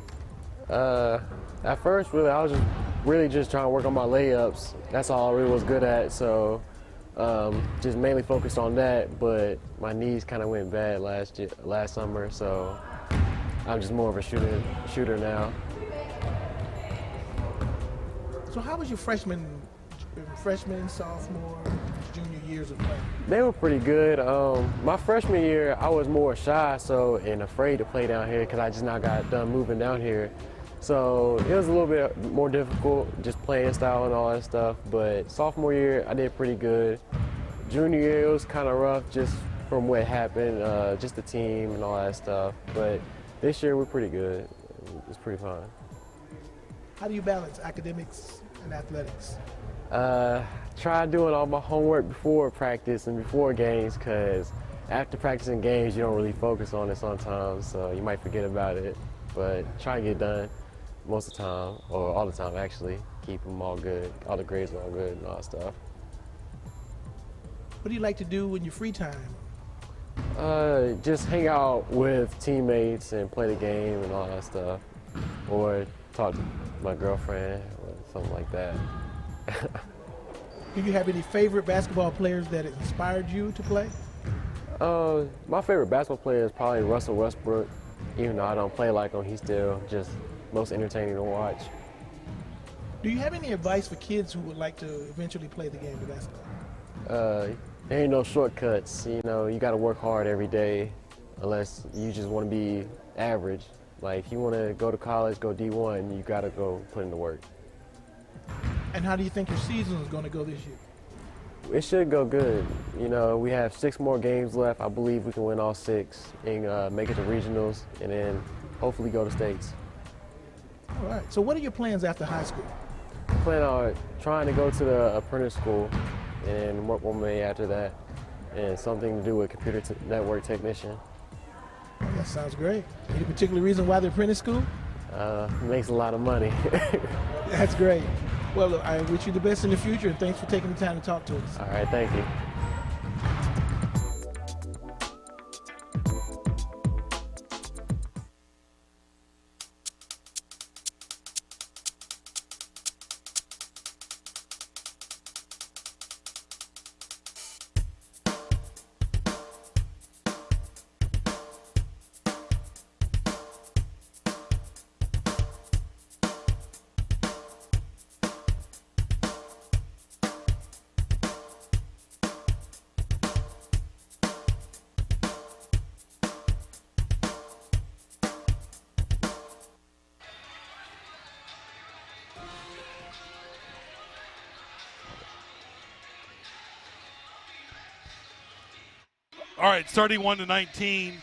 At first, really, I was just trying to work on my layups. That's all I really was good at, so just mainly focused on that, but my knees kind of went bad last summer, so I'm just more of a shooter now. So how was your freshman, sophomore, junior years of playing? They were pretty good. My freshman year, I was more shy and afraid to play down here because I just now got done moving down here. So it was a little bit more difficult, just playing style and all that stuff. But sophomore year, I did pretty good. Junior year, it was kind of rough just from what happened, just the team and all that stuff. But this year, we're pretty good. It's pretty fun. How do you balance academics and athletics? Try doing all my homework before practice and before games, because after practicing games, you don't really focus on it sometimes, so you might forget about it. But try to get it done most of the time, or all the time actually. Keep them all good, all the grades all good and all that stuff. What do you like to do in your free time? Just hang out with teammates and play the game and all that stuff. Or talk to my girlfriend or something like that. Do you have any favorite basketball players that inspired you to play? My favorite basketball player is probably Russell Westbrook. Even though I don't play like him, he's still just most entertaining to watch. Do you have any advice for kids who would like to eventually play the game of basketball? There ain't no shortcuts. You know, you got to work hard every day, unless you just want to be average. Like if you want to go to college, go D1, you got to go put in the work. And how do you think your season is going to go this year? It should go good. You know, we have 6 more games left. I believe we can win all 6 and make it to regionals, and then hopefully go to states. All right. So what are your plans after high school? I plan on trying to go to the apprentice school and then work one way after that, and something to do with computer network technician. That sounds great. Any particular reason why the apprentice school? Makes a lot of money. That's great. Well, look, I wish you the best in the future, and thanks for taking the time to talk to us. All right, thank you. All right, 31-19.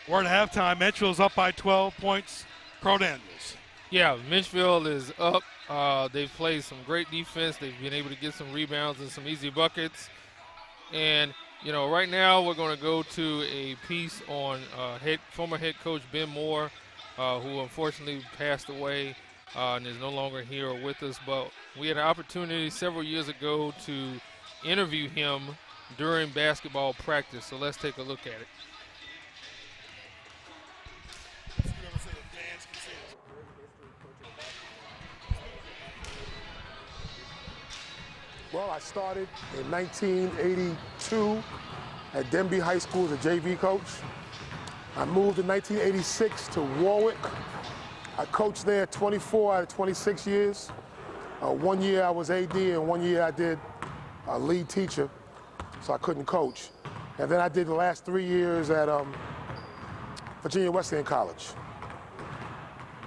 We're at halftime. Menchville's up by 12 points. Crow Daniels. Yeah, Menchville is up. They've played some great defense. They've been able to get some rebounds and some easy buckets. And, you know, right now we're going to go to a piece on former head coach Ben Moore, who unfortunately passed away and is no longer here with us. But we had an opportunity several years ago to interview him during basketball practice. So let's take a look at it. Well, I started in 1982 at Denby High School as a JV coach. I moved in 1986 to Warwick. I coached there 24 out of 26 years. 1 year I was AD and 1 year I did lead teacher, so I couldn't coach. And then I did the last 3 years at Virginia Wesleyan College.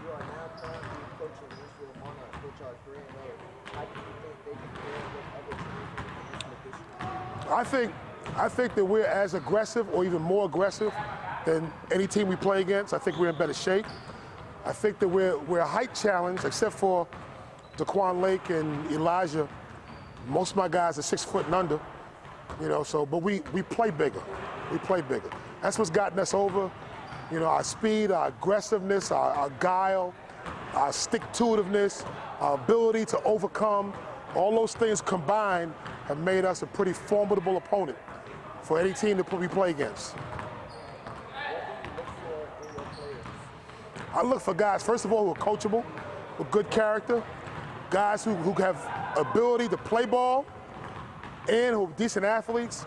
You are now currently coaching Menchville Monarchs, which are 3-0. How do you think they compare with other teams in the division? I think that we're as aggressive or even more aggressive than any team we play against. I think we're in better shape. I think that we're a height challenge, except for Daquan Lake and Elijah. Most of my guys are 6 foot and under, you know, so, but we play bigger. We play bigger. That's what's gotten us over, you know, our speed, our aggressiveness, our guile, our stick-to-itiveness, our ability to overcome. All those things combined have made us a pretty formidable opponent for any team that we play against. I look for guys, first of all, who are coachable, with good character, guys who have ability to play ball and who are decent athletes.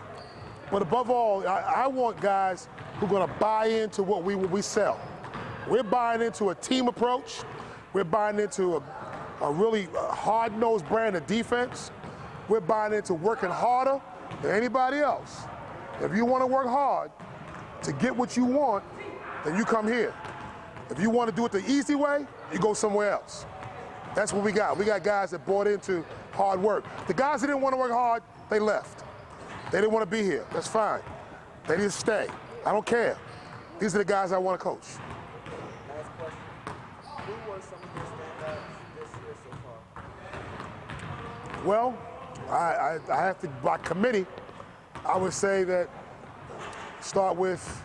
But above all, I want guys who are going to buy into what we sell. We're buying into a team approach. We're buying into a really hard-nosed brand of defense. We're buying into working harder than anybody else. If you want to work hard to get what you want, then you come here. If you want to do it the easy way, you go somewhere else. That's what we got. We got guys that bought into hard work. The guys that didn't want to work hard, they left. They didn't want to be here. That's fine. They didn't stay. I don't care. These are the guys I want to coach. Last question. Who were some of your standouts this year so far? Well, I have to, by committee, I would say that Start with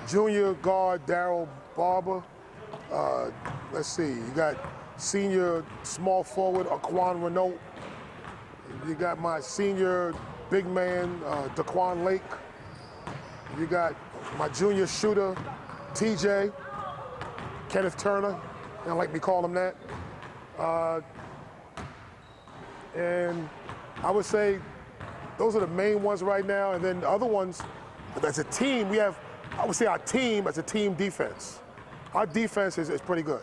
junior guard Daryl Barber. Let's see, you got senior small forward Aquan Renault. You got my senior big man Daquan Lake. You got my junior shooter TJ, Kenneth Turner. You don't like me call him that. And I would say those are the main ones right now. And then the other ones, as a team, we have, I would say our team as a team defense. Our defense is pretty good.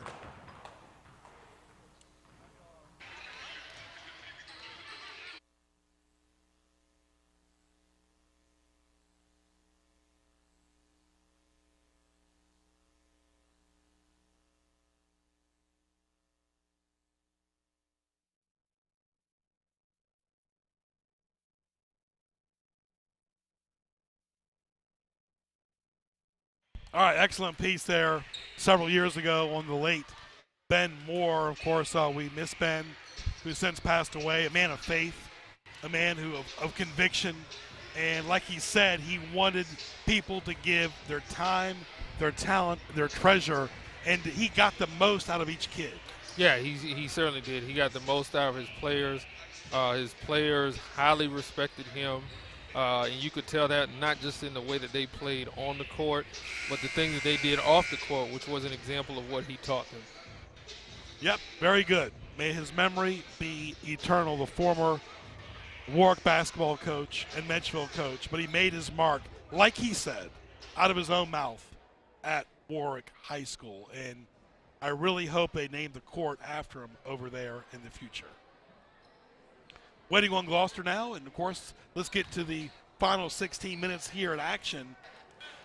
All right, excellent piece there several years ago on the late Ben Moore. Of course, we miss Ben, who's since passed away, a man of faith, a man of conviction. And like he said, he wanted people to give their time, their talent, their treasure, and he got the most out of each kid. Yeah, he certainly did. He got the most out of his players. His players highly respected him. And you could tell that not just in the way that they played on the court, but the things that they did off the court, which was an example of what he taught them. Yep, very good. May his memory be eternal, the former Warwick basketball coach and Menchville coach, but he made his mark, like he said, out of his own mouth at Warwick High School. And I really hope they name the court after him over there in the future. Waiting on Gloucester now, and of course, let's get to the final 16 minutes here in action.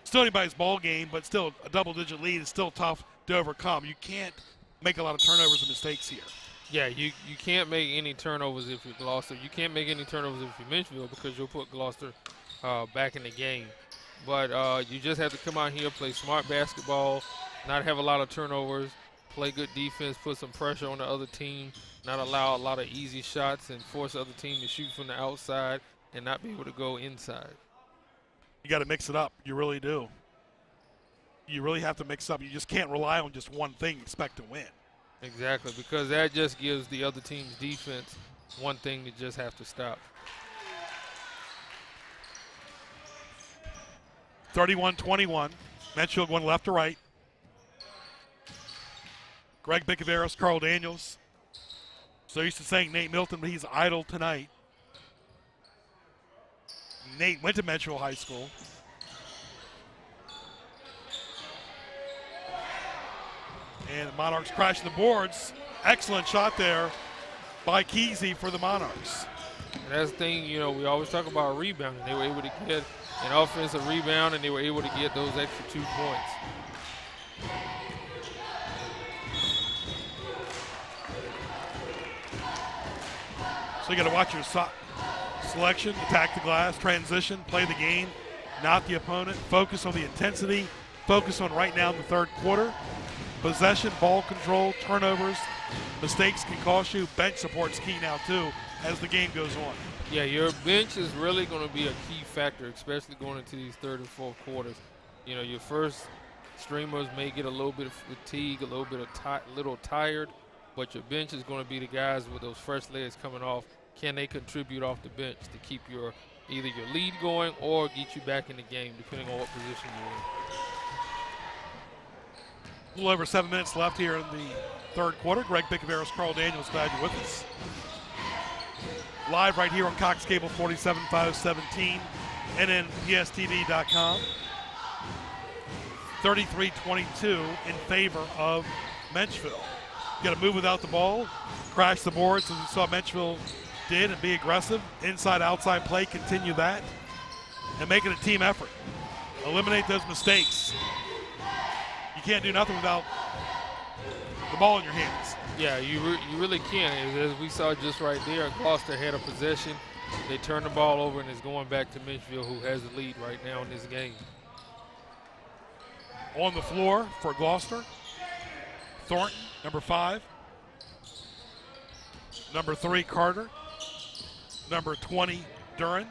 Still anybody's ball game, but still a double-digit lead is still tough to overcome. You can't make a lot of turnovers and mistakes here. Yeah, you can't make any turnovers if you're Gloucester. You can't make any turnovers if you're Menchville because you'll put Gloucester back in the game. But you just have to come out here, play smart basketball, not have a lot of turnovers, play good defense, put some pressure on the other team, not allow a lot of easy shots and force the other team to shoot from the outside and not be able to go inside. You got to mix it up. You really do. You really have to mix up. You just can't rely on just one thing and expect to win. Exactly, because that just gives the other team's defense one thing to just have to stop. 31-21. Menchville going left to right. Greg Bicaveros, Carl Daniels. So used to saying Nate Milton, but he's idle tonight. Nate went to Menchville High School. And the Monarchs crashing the boards. Excellent shot there by Kesey for the Monarchs. And that's the thing, you know, we always talk about rebounding. They were able to get an offensive rebound, and they were able to get those extra 2 points. So you got to watch your selection, attack the glass, transition, play the game, not the opponent. Focus on the intensity. Focus on right now in the third quarter. Possession, ball control, turnovers, mistakes can cost you. Bench support's key now too as the game goes on. Yeah, your bench is really going to be a key factor, especially going into these third and fourth quarters. You know, your first streamers may get a little bit of fatigue, a little bit of little tired, but your bench is going to be the guys with those fresh legs coming off. Can they contribute off the bench to keep either your lead going or get you back in the game, depending on what position you're in? A little over 7 minutes left here in the third quarter. Greg Bicaveros, Carl Daniels, glad you're with us. Live right here on Cox Cable 47-517 and then PSTV.com. 33-22 in favor of Menchville. You got to move without the ball, crash the boards as we saw Menchville did, and be aggressive. Inside, outside play, continue that, and make it a team effort. Eliminate those mistakes. You can't do nothing without the ball in your hands. Yeah, you really can. As we saw just right there, Gloucester had a possession. They turned the ball over, and it's going back to Menchville, who has the lead right now in this game. On the floor for Gloucester, Thornton, number 5. Number 3, Carter. Number 20, Duran.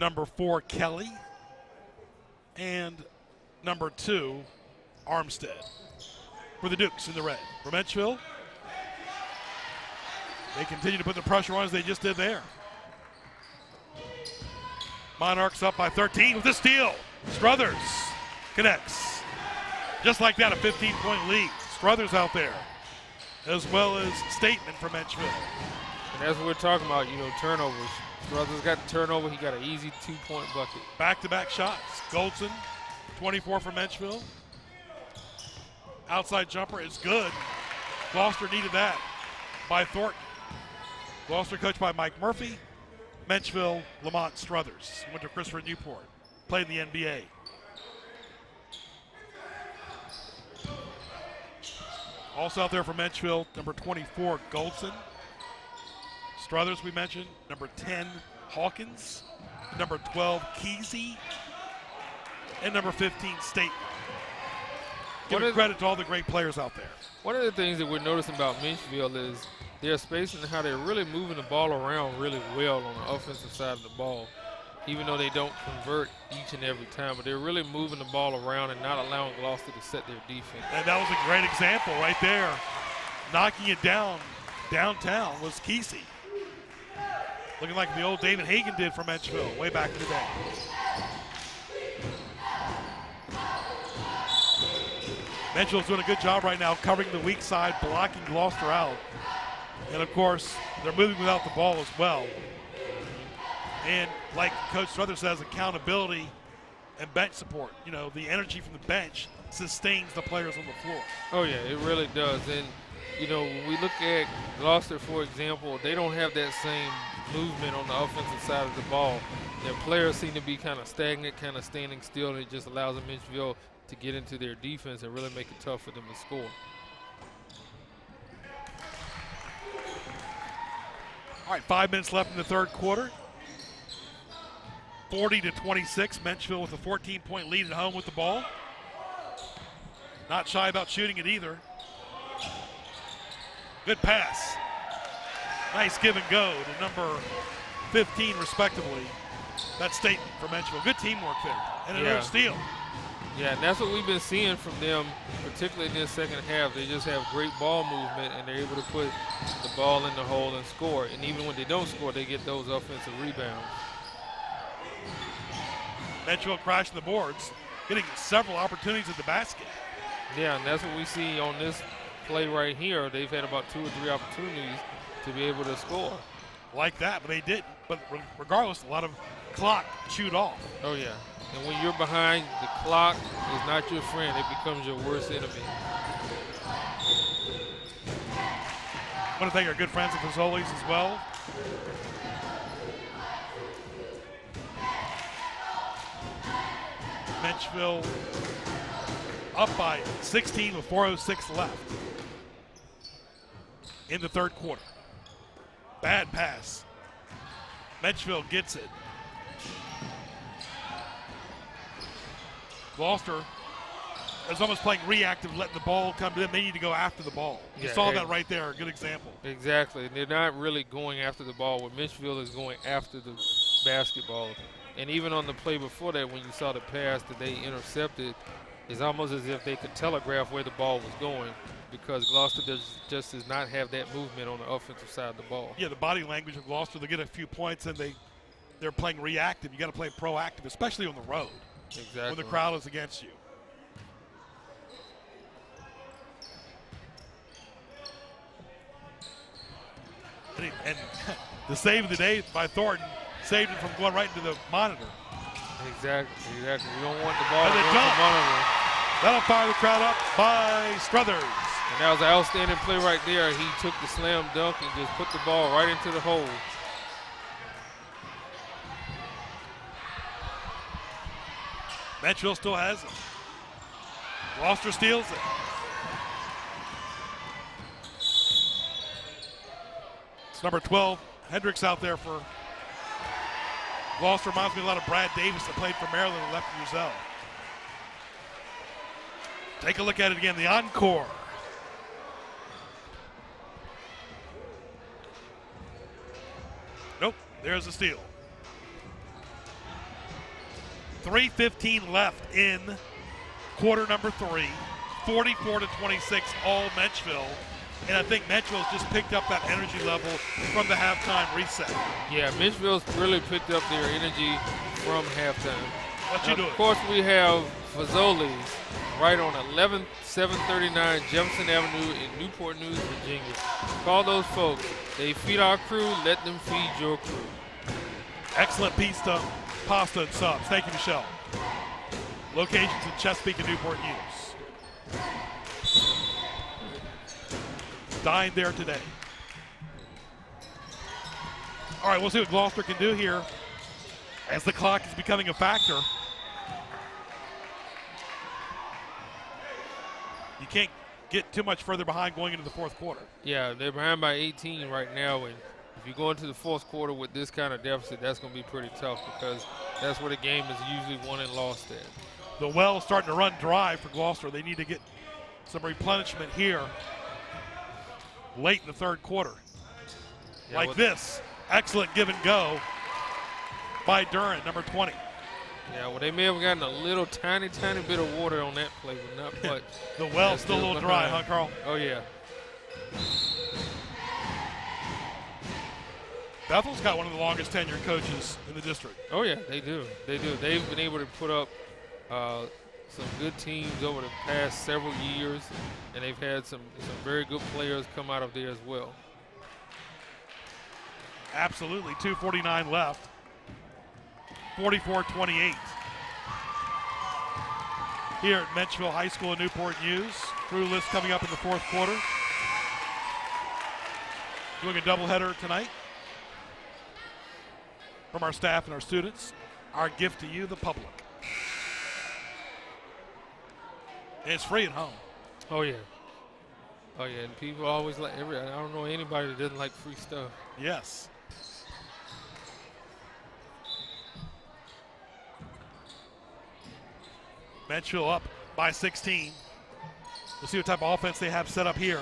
number 4, Kelly, and number 2, Armstead. For the Dukes in the red. For Menchville, they continue to put the pressure on as they just did there. Monarchs up by 13 with a steal. Struthers connects. Just like that, a 15-point lead. Struthers out there, as well as Stateman for Menchville. And that's what we're talking about, turnovers. Struthers got the turnover. He got an easy 2-point bucket. Back-to-back shots. Goldson, 24 for Menchville. Outside jumper is good. Gloucester needed that by Thornton. Gloucester coached by Mike Murphy. Menchville, Lamont Struthers. Went to Christopher Newport. Played in the NBA. Also out there for Menchville, number 24, Goldson. Struthers, we mentioned. Number 10, Hawkins. Number 12, Kesey. And number 15, Stateman. Giving credit to all the great players out there. One of the things that we're noticing about Menchville is their spacing and how they're really moving the ball around really well on the offensive side of the ball, even though they don't convert each and every time. But they're really moving the ball around and not allowing Gloucester to set their defense. And that was a great example right there. Knocking it down downtown was Kesey. Looking like the old David Hagan did for Menchville way back in the day. Menchville's doing a good job right now covering the weak side, blocking Gloucester out. And, of course, they're moving without the ball as well. And like Coach Struthers says, accountability and bench support. The energy from the bench sustains the players on the floor. Oh, yeah, it really does. And, when we look at Gloucester, for example, they don't have that same movement on the offensive side of the ball. Their players seem to be kind of stagnant, kind of standing still, and it just allows them Menchville to get into their defense and really make it tough for them to score. All right, 5 minutes left in the third quarter. 40-26, Menchville with a 14-point lead at home with the ball. Not shy about shooting it either. Good pass. Nice give and go to number 15, respectively. That's Stateman for Menchville. Good teamwork there. And another steal. Yeah, and that's what we've been seeing from them, particularly in this second half. They just have great ball movement, and they're able to put the ball in the hole and score. And even when they don't score, they get those offensive rebounds. Menchville crashing the boards, getting several opportunities at the basket. Yeah, and that's what we see on this play right here. They've had about 2 or 3 opportunities to be able to score. Like that, but they didn't. But regardless, a lot of clock chewed off. Oh, yeah. And when you're behind, the clock is not your friend. It becomes your worst enemy. I want to thank our good friends at Fazoli's as well. Menchville up by 16 with 4:06 left in the third quarter. Bad pass. Menchville gets it. Gloucester is almost playing reactive, letting the ball come to them. They need to go after the ball. You saw that right there, a good example. Exactly. They're not really going after the ball, where Menchville is going after the basketball. And even on the play before that, when you saw the pass that they intercepted, it's almost as if they could telegraph where the ball was going, because Gloucester just does not have that movement on the offensive side of the ball. Yeah, the body language of Gloucester, they get a few points and they're playing reactive. You got to play proactive, especially on the road. Exactly. When the crowd is against you. And the save of the day by Thornton saved it from going right into the monitor. Exactly. We don't want the ball to go to the monitor. That'll fire the crowd up by Struthers. And that was an outstanding play right there. He took the slam dunk and just put the ball right into the hole. Menchville still has it. Gloucester steals it. It's number 12, Hendricks out there for Gloucester. Reminds me a lot of Brad Davis that played for Maryland and left Uzel. Take a look at it again, the encore. Nope, there's the steal. 3:15 left in quarter number 3. 44-26, all Menchville. And I think Menchville's just picked up that energy level from the halftime reset. Yeah, Menchville's really picked up their energy from halftime. What you doing? Of course, we have Fazoli's right on 11739 Jefferson Avenue in Newport News, Virginia. Call those folks. They feed our crew. Let them feed your crew. Excellent pizza, pasta, and subs. Thank you, Michelle. Locations in Chesapeake and Newport News. Dine there today. All right, we'll see what Gloucester can do here as the clock is becoming a factor. You can't get too much further behind going into the fourth quarter. Yeah, they're behind by 18 right now, and if you go into the fourth quarter with this kind of deficit, that's going to be pretty tough because that's where the game is usually won and lost at. The well starting to run dry for Gloucester. They need to get some replenishment here late in the third quarter. Yeah, like this. Excellent give and go by Duran, number 20. Yeah, well, they may have gotten a little tiny bit of water on that play, but not much. The well's still a little dry, huh, Carl? Oh, yeah. Bethel's got one of the longest tenured coaches in the district. Oh, yeah, they do. They do. They've been able to put up some good teams over the past several years, and they've had some very good players come out of there as well. Absolutely. 2:49 left. 44-28. Here at Menchville High School in Newport News. Crew list coming up in the fourth quarter. Doing a doubleheader tonight from our staff and our students. Our gift to you, the public. And it's free at home. Oh, yeah. Oh, yeah, and people always like, I don't know anybody that doesn't like free stuff. Yes. Menchville up by 16. We'll see what type of offense they have set up here.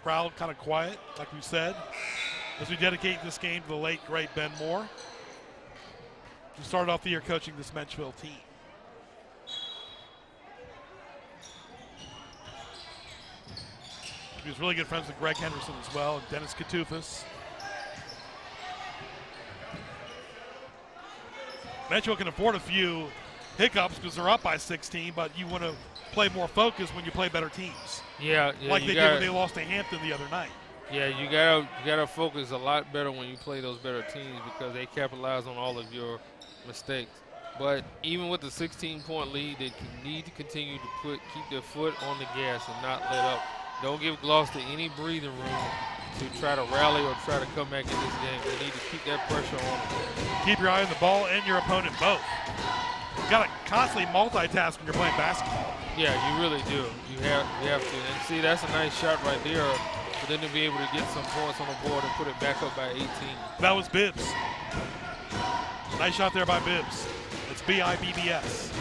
Crowd kind of quiet, like we said, as we dedicate this game to the late, great Ben Moore, who started off the year coaching this Menchville team. He was really good friends with Greg Henderson as well, and Dennis Katufas. Menchville can afford a few hiccups because they're up by 16, but you want to play more focused when you play better teams. Yeah, like they did when they lost to Hampton the other night. Yeah, you gotta focus a lot better when you play those better teams because they capitalize on all of your mistakes. But even with the 16-point lead, they need to continue to keep their foot on the gas and not let up. Don't give Gloucester any breathing room to try to rally or try to come back in this game. They need to keep that pressure on them. Keep your eye on the ball and your opponent both. You got to constantly multitask when you're playing basketball. Yeah, you really do. You have to. And see, that's a nice shot right there for them to be able to get some points on the board and put it back up by 18. That was Bibbs. Nice shot there by Bibbs. It's B-I-B-B-S.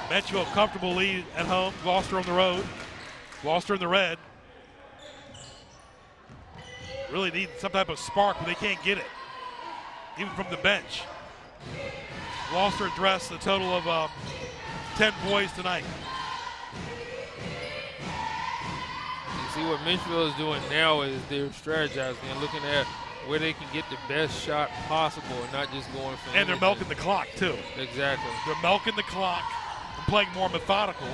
Menchville, comfortable lead at home. Gloucester on the road. Gloucester in the red. Really need some type of spark, but they can't get it, even from the bench. Gloucester addressed a total of 10 points tonight. You see what Menchville is doing now is they're strategizing and looking at where they can get the best shot possible and not just going for And they're milking the clock, too. Exactly. They're milking the clock and playing more methodical.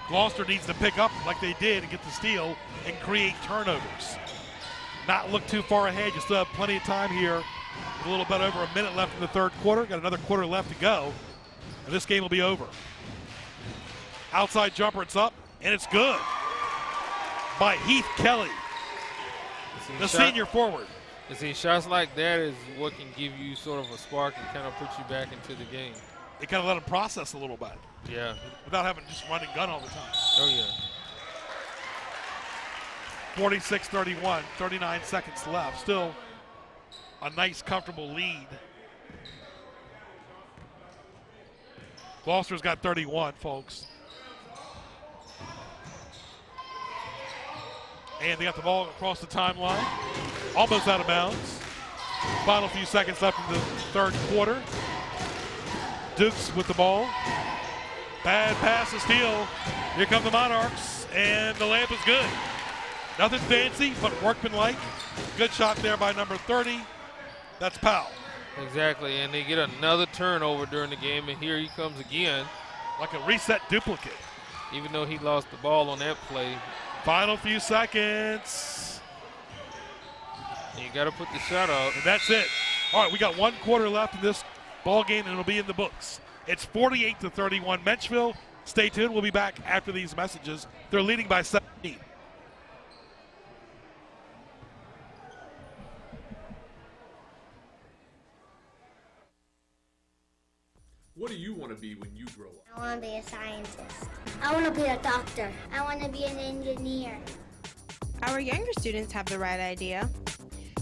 Gloucester needs to pick up like they did and get the steal and create turnovers. Not look too far ahead. You still have plenty of time here. A little bit over a minute left in the third quarter. Got another quarter left to go. And this game will be over. Outside jumper, it's up, and it's good. By Heath Kelly, the senior forward. You see, shots like that is what can give you sort of a spark and kind of put you back into the game. It kind of let him process a little bit. Yeah. Without having just run and gun all the time. Oh, yeah. 46-31, 39 seconds left. Still a nice, comfortable lead. Gloucester's got 31, folks. And they got the ball across the timeline, almost out of bounds. Final few seconds left in the third quarter. Dukes with the ball. Bad pass to steal. Here come the Monarchs, and the layup is good. Nothing fancy, but workmanlike. Good shot there by number 30. That's Powell. Exactly, and they get another turnover during the game, and here he comes again. Like a reset duplicate. Even though he lost the ball on that play. Final few seconds. You got to put the shot up. And that's it. All right, we got 1 quarter left in this ball game, and it'll be in the books. It's 48-31 Menchville. Stay tuned. We'll be back after these messages. They're leading by 17. What do you want to be when you grow up? I want to be a scientist. I want to be a doctor. I want to be an engineer. Our younger students have the right idea.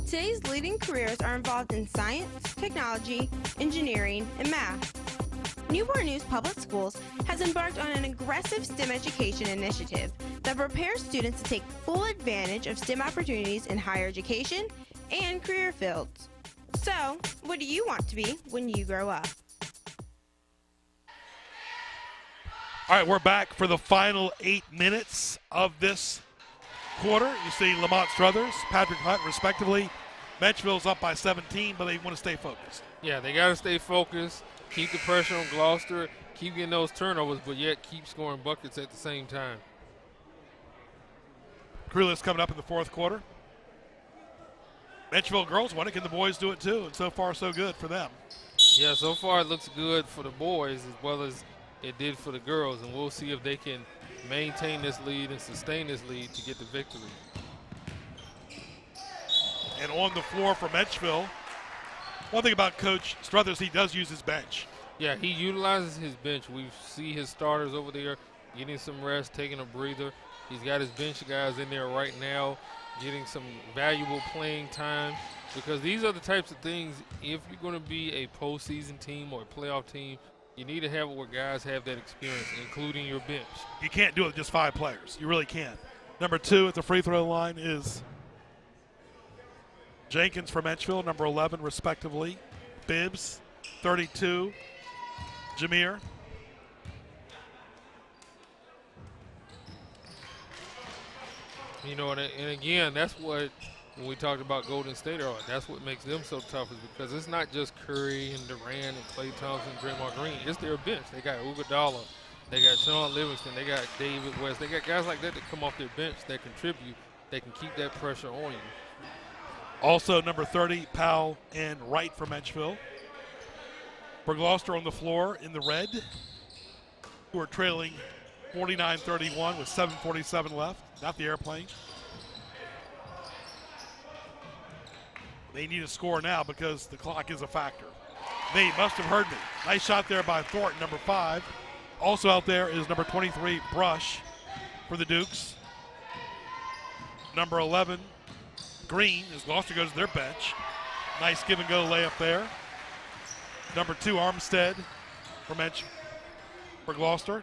Today's leading careers are involved in science, technology, engineering, and math. Newport News Public Schools has embarked on an aggressive STEM education initiative that prepares students to take full advantage of STEM opportunities in higher education and career fields. So, what do you want to be when you grow up? All right, we're back for the final 8 minutes of this quarter. You see Lamont Struthers, Patrick Hunt, respectively. Menchville's up by 17, but they want to stay focused. Yeah, they got to stay focused, keep the pressure on Gloucester, keep getting those turnovers, but yet keep scoring buckets at the same time. Crew list coming up in the fourth quarter. Menchville girls won it. Can the boys do it too? And so far, so good for them. Yeah, so far it looks good for the boys as well as it did for the girls, and we'll see if they can maintain this lead and sustain this lead to get the victory. And on the floor for Menchville, one thing about Coach Struthers, he does use his bench. Yeah, he utilizes his bench. We see his starters over there getting some rest, taking a breather. He's got his bench guys in there right now getting some valuable playing time, because these are the types of things, if you're going to be a postseason team or a playoff team, you need to have it where guys have that experience, including your bench. You can't do it with just 5 players. You really can't. Number 2 at the free throw line is Jenkins for Menchville, number 11 respectively. Bibbs, 32. Jameer. You know, and again, that's what, when we talked about Golden State earlier, that's what makes them so tough, is because it's not just Curry and Durant and Klay Thompson and Draymond Green. It's their bench. They got Iguodala. They got Sean Livingston. They got David West. They got guys like that that come off their bench that contribute. They can keep that pressure on you. Also, number 30, Powell and Wright for Menchville. For Gloucester on the floor in the red, who are trailing 49-31 with 7:47 left. Not the airplane. They need a score now because the clock is a factor. They must have heard me. Nice shot there by Thornton, number 5. Also out there is number 23, Brush, for the Dukes. Number 11, Green, as Gloucester goes to their bench. Nice give-and-go layup there. Number 2, Armstead for Gloucester.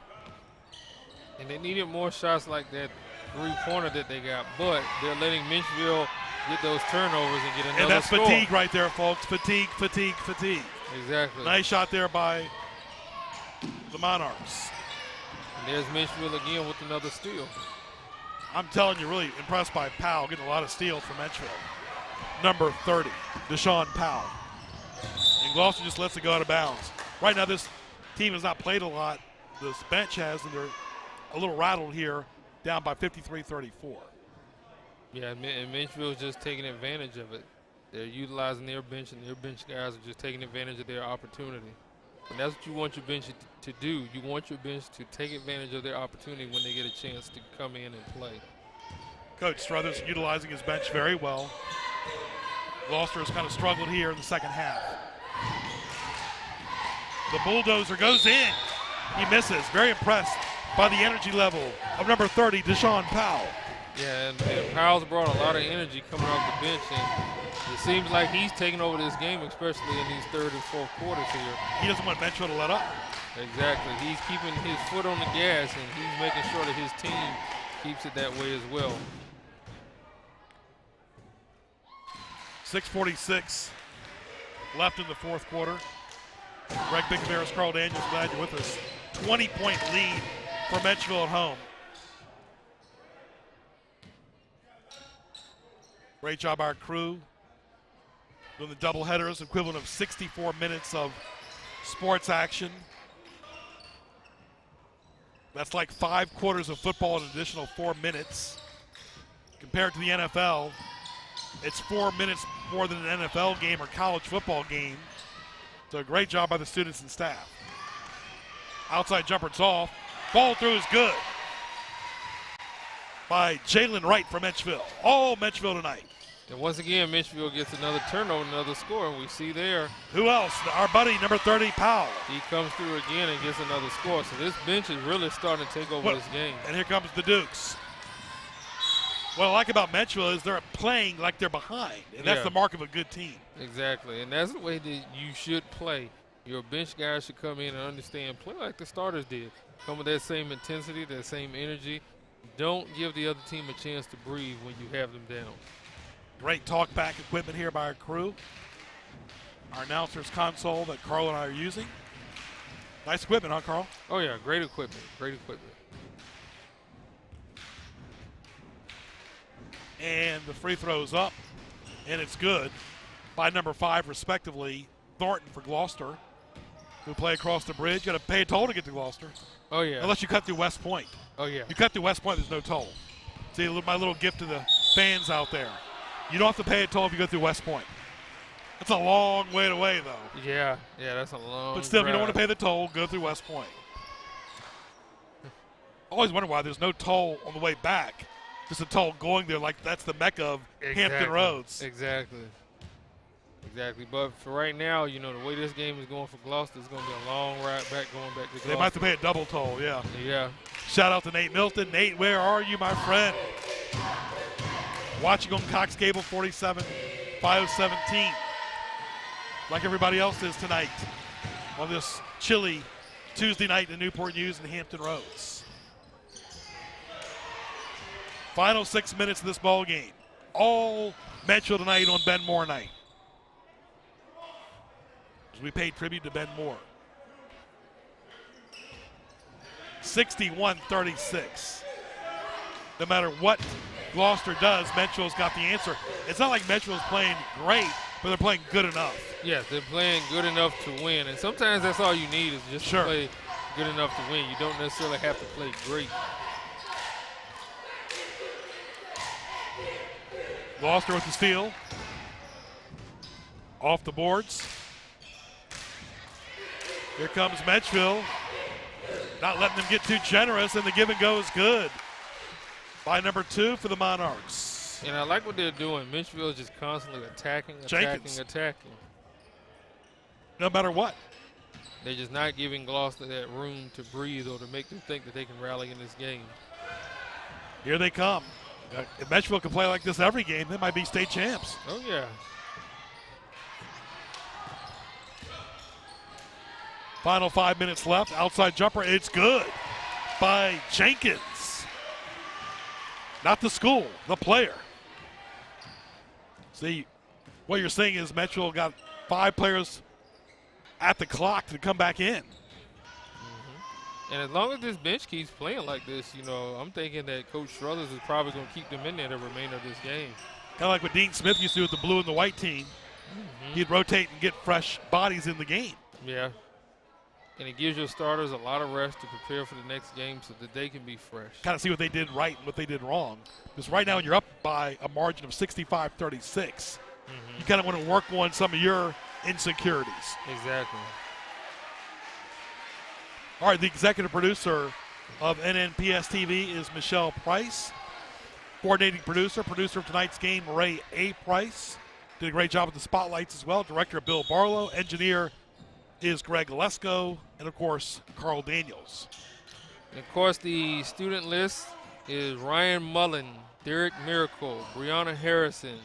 And they needed more shots like that three-pointer that they got, but they're letting Menchville get those turnovers and get another And that's score. fatigue right there, folks. Fatigue. Exactly. Nice shot there by the Monarchs. And there's Menchville again with another steal. I'm telling you, really impressed by Powell, getting a lot of steals from Menchville. Number 30, Deshaun Powell. And Gloucester just lets it go out of bounds. Right now, this team has not played a lot. This bench has, and they're a little rattled here, down by 53-34. Yeah, and Menchville's just taking advantage of it. They're utilizing their bench, and their bench guys are just taking advantage of their opportunity. And that's what you want your bench to do. You want your bench to take advantage of their opportunity when they get a chance to come in and play. Coach Struthers utilizing his bench very well. Gloucester has kind of struggled here in the second half. The bulldozer goes in. He misses. Very impressed by the energy level of number 30, Deshaun Powell. Yeah, and Powell's brought a lot of energy coming off the bench, and it seems like he's taking over this game, especially in these third and fourth quarters here. He doesn't want Menchville to let up. Exactly. He's keeping his foot on the gas, and he's making sure that his team keeps it that way as well. 6:46 left in the fourth quarter. Greg Bigbears, Carl Daniels, glad you're with us. 20-point lead for Menchville at home. Great job our crew doing the doubleheaders, equivalent of 64 minutes of sports action. That's like 5 quarters of football in an additional 4 minutes. Compared to the NFL, it's 4 minutes more than an NFL game or college football game. So a great job by the students and staff. Outside jumper, it's off. Ball through is good by Jalen Wright from Menchville. All Menchville tonight. And once again, Menchville gets another turnover, another score, and we see there. Who else? Our buddy, number 30, Powell. He comes through again and gets another score. So this bench is really starting to take over this game. And here comes the Dukes. What I like about Menchville is they're playing like they're behind, and that's the mark of a good team. Exactly, and that's the way that you should play. Your bench guys should come in and understand, play like the starters did. Come with that same intensity, that same energy. Don't give the other team a chance to breathe when you have them down. Great talk-back equipment here by our crew. Our announcer's console that Carl and I are using. Nice equipment, huh, Carl? Oh, yeah, great equipment, great equipment. And the free throw's up, and it's good by number 5, respectively, Thornton for Gloucester, who play across the bridge. You got to pay a toll to get to Gloucester. Oh, yeah. Unless you cut through West Point. Oh, yeah. You cut through West Point, there's no toll. See, my little gift to the fans out there. You don't have to pay a toll if you go through West Point. That's a long way away, though. Yeah, that's a long But still, drive. if you don't want to pay the toll, go through West Point. I always wonder why there's no toll on the way back. Just a toll going there, like that's the mecca of Hampton Roads. Exactly. But for right now, the way this game is going for Gloucester, it's going to be a long ride back going back to Gloucester. They might have to pay a double toll, yeah. Yeah. Shout out to Nate Milton. Nate, where are you, my friend? Watching on Cox Cable 47, 517. Like everybody else is tonight on this chilly Tuesday night in Newport News and Hampton Roads. Final 6 minutes of this ball game. All Menchville tonight on Ben Moore night. As we paid tribute to Ben Moore. 61-36. No matter what Gloucester does, Menchville's got the answer. It's not like Menchville's playing great, but they're playing good enough. Yes, they're playing good enough to win. And sometimes that's all you need is just to play good enough to win. You don't necessarily have to play great. Gloucester with the steal. Off the boards. Here comes Menchville. Not letting them get too generous, and the give and go is good by number 2 for the Monarchs. And I like what they're doing. Menchville is just constantly attacking. No matter what. They're just not giving Gloucester that room to breathe or to make them think that they can rally in this game. Here they come. If Menchville can play like this every game, they might be state champs. Oh, yeah. Final 5 minutes left. Outside jumper. It's good by Jenkins. Not the school, the player. See, what you're saying is Menchville got 5 players at the clock to come back in. And as long as this bench keeps playing like this, I'm thinking that Coach Struthers is probably going to keep them in there the remainder of this game. Kind of like what Dean Smith used to do with the blue and the white team. He'd rotate and get fresh bodies in the game. Yeah. And it gives your starters a lot of rest to prepare for the next game so that they can be fresh. Kind of see what they did right and what they did wrong. Because right now you're up by a margin of 65-36. You kind of want to work on some of your insecurities. Exactly. All right, the executive producer of NNPS TV is Michelle Price. Coordinating producer of tonight's game, Ray A. Price. Did a great job with the spotlights as well. Director Bill Barlow. Engineer is Greg Lesko. And, of course, Carl Daniels. And, of course, the student list is Ryan Mullen, Derek Miracle, Brianna Harrison,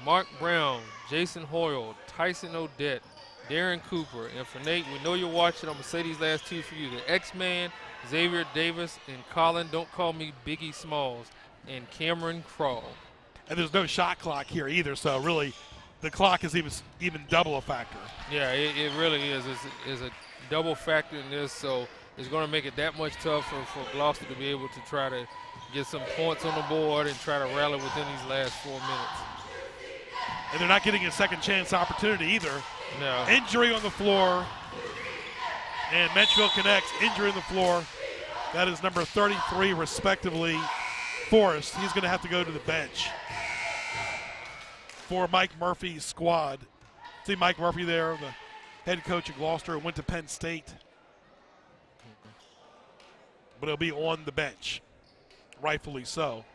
Mark Brown, Jason Hoyle, Tyson Odette, Darren Cooper. And for Nate, we know you're watching. I'm going to say these last 2 for you. The X-Man, Xavier Davis, and Colin, don't call me Biggie Smalls, and Cameron Crawl. And there's no shot clock here either, so really the clock is even double a factor. Yeah, it really is. It's a double factor in this, so it's going to make it that much tougher for Gloucester to be able to try to get some points on the board and try to rally within these last 4 minutes. And they're not getting a second chance opportunity either. No. Injury on the floor. And Menchville connects. Injury on the floor. That is number 33, respectively, Forrest. He's going to have to go to the bench for Mike Murphy's squad. See Mike Murphy there, the head coach of Gloucester, went to Penn State. But he'll be on the bench, rightfully so.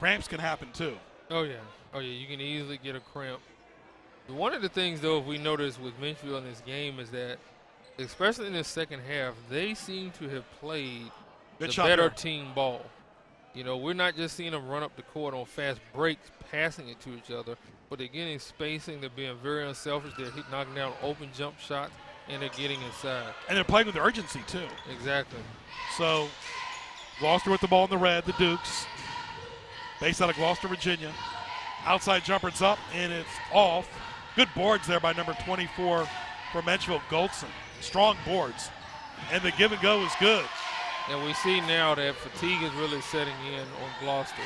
Cramps can happen too. Oh, yeah. Oh, yeah, you can easily get a cramp. One of the things, though, we noticed with Menchville in this game is that, especially in the second half, they seem to have played the better team ball. You know, we're not just seeing them run up the court on fast breaks, passing it to each other, but they're getting spacing. They're being very unselfish. They're knocking down open jump shots, and they're getting inside. And they're playing with urgency, too. Exactly. So, Gloucester with the ball in the red, the Dukes, based out of Gloucester, Virginia. Outside jumper, it's up, and it's off. Good boards there by number 24 for Menchville, Goldson. Strong boards. And the give and go is good. And we see now that fatigue is really setting in on Gloucester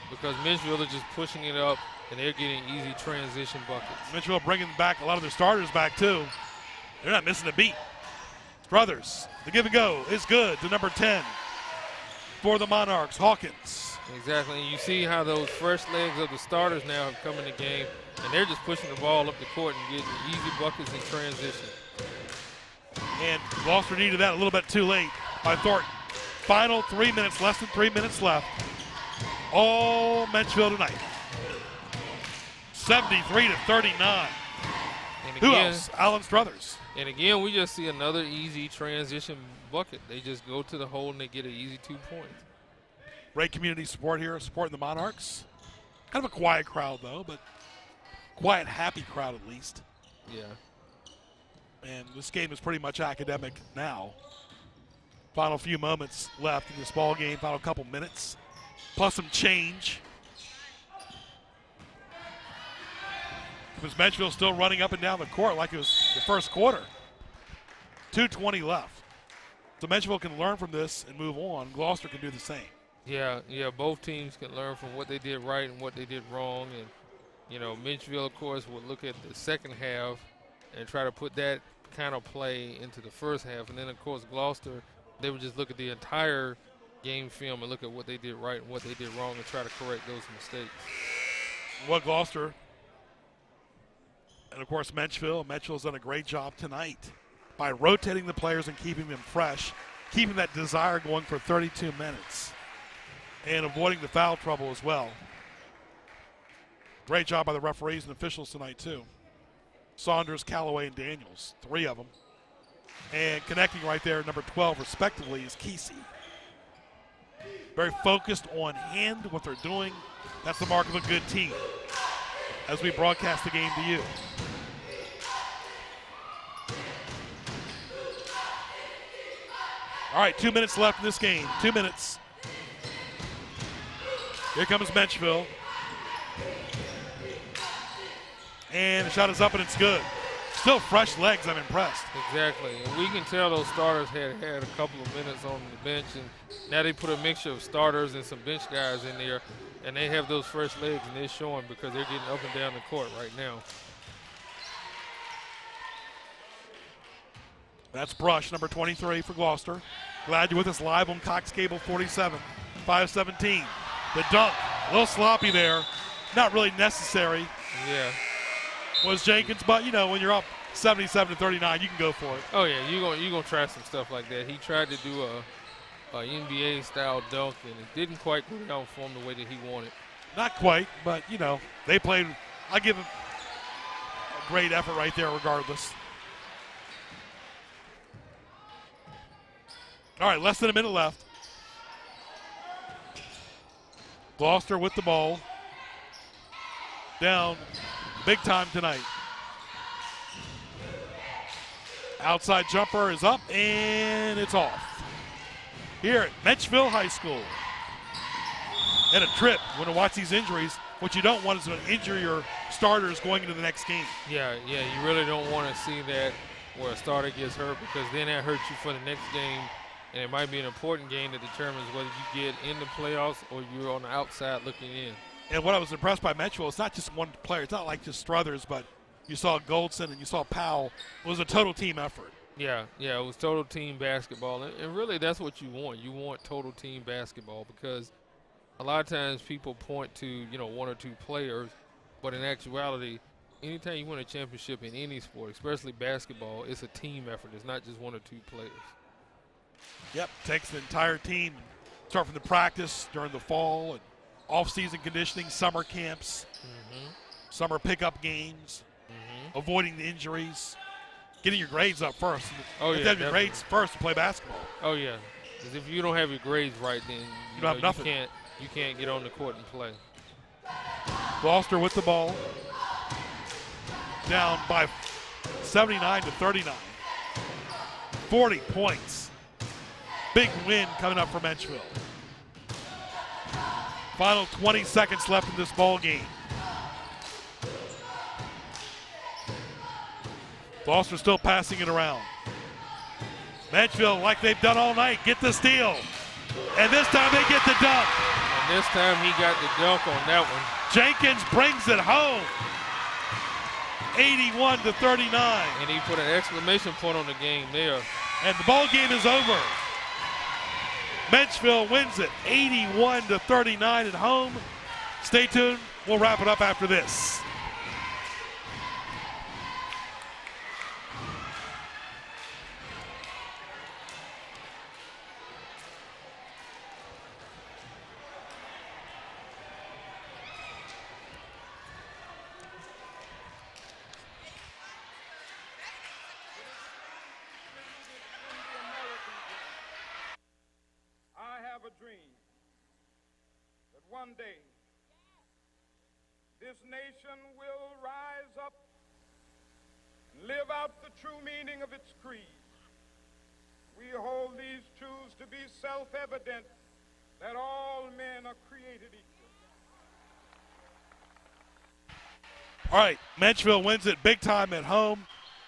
because Menchville is just pushing it up, and they're getting easy transition buckets. Menchville bringing back a lot of their starters back, too. They're not missing a beat. Brothers, the give and go is good to number 10 for the Monarchs, Hawkins. Exactly, and you see how those first legs of the starters now have come in the game, and they're just pushing the ball up the court and getting easy buckets in transition. And Gloucester needed that a little bit too late by Thornton. Final 3 minutes, less than 3 minutes left. All Menchville tonight. 73-39. Who else? Allen Struthers. And again, we just see another easy transition bucket. They just go to the hole and they get an easy 2 points. Great community support here, supporting the Monarchs. Kind of a quiet crowd, though, but quiet, happy crowd at least. Yeah. And this game is pretty much academic now. Final few moments left in this ball game, final couple minutes, plus some change. Because Menchville still running up and down the court like it was the first quarter. 2:20 left. So Menchville can learn from this and move on. Gloucester can do the same. Yeah, both teams can learn from what they did right and what they did wrong. And, you know, Menchville, of course, will look at the second half and try to put that kind of play into the first half. And then, of course, Gloucester, they would just look at the entire game film and look at what they did right and what they did wrong and try to correct those mistakes. What Gloucester, and of course Menchville's done a great job tonight by rotating the players and keeping them fresh, keeping that desire going for 32 minutes, and avoiding the foul trouble as well. Great job by the referees and officials tonight too. Saunders, Callaway, and Daniels, 3 of them. And connecting right there, number 12 respectively, is Kesey. Very focused on hand, what they're doing. That's the mark of a good team as we broadcast the game to you. All right, 2 minutes left in this game. 2 minutes. Here comes Menchville. And the shot is up and it's good. Still fresh legs, I'm impressed. Exactly, and we can tell those starters had a couple of minutes on the bench, and now they put a mixture of starters and some bench guys in there, and they have those fresh legs, and they're showing because they're getting up and down the court right now. That's Brush, number 23 for Gloucester. Glad you're with us live on Cox Cable 47, 517. The dunk, a little sloppy there. Not really necessary. Yeah. Was Jenkins, but you know, when you're up 77-39, you can go for it. Oh yeah, you're gonna try some stuff like that. He tried to do a NBA style dunk, and it didn't quite go down for him the way that he wanted. Not quite, but you know, they played. I give him a great effort right there, regardless. All right, less than a minute left. Gloucester with the ball. Down big time tonight. Outside jumper is up and it's off. Here at Menchville High School. And a trip. You want to watch these injuries. What you don't want is to injure your starters going into the next game. Yeah, you really don't want to see that where a starter gets hurt, because then that hurts you for the next game, and it might be an important game that determines whether you get in the playoffs or you're on the outside looking in. And what I was impressed by Menchville, it's not just one player. It's not like just Struthers, but you saw Goldson and you saw Powell. It was a total team effort. Yeah, it was total team basketball, and really that's what you want. You want total team basketball, because a lot of times people point to, one or two players, but in actuality, anytime you win a championship in any sport, especially basketball, it's a team effort. It's not just one or two players. Yep, takes the entire team. Start from the practice during the fall and off-season conditioning, summer camps, summer pickup games, avoiding the injuries, getting your grades up first. Oh, you have to have your grades first to play basketball. Oh, yeah. Because if you don't have your grades right, then you don't have nothing. You can't get on the court and play. Gloucester with the ball. Down by 79-39. 40 points. Big win coming up for Menchville. Final 20 seconds left in this ball game. Gloucester still passing it around. Menchville, like they've done all night, get the steal. And this time they get the dunk. And this time he got the dunk on that one. Jenkins brings it home. 81-39. And he put an exclamation point on the game there. And the ball game is over. Menchville wins it 81-39 at home. Stay tuned. We'll wrap it up after this. Dream that one day this nation will rise up and live out the true meaning of its creed. We hold these truths to be self-evident, that all men are created equal. All right, Menchville wins it big time at home,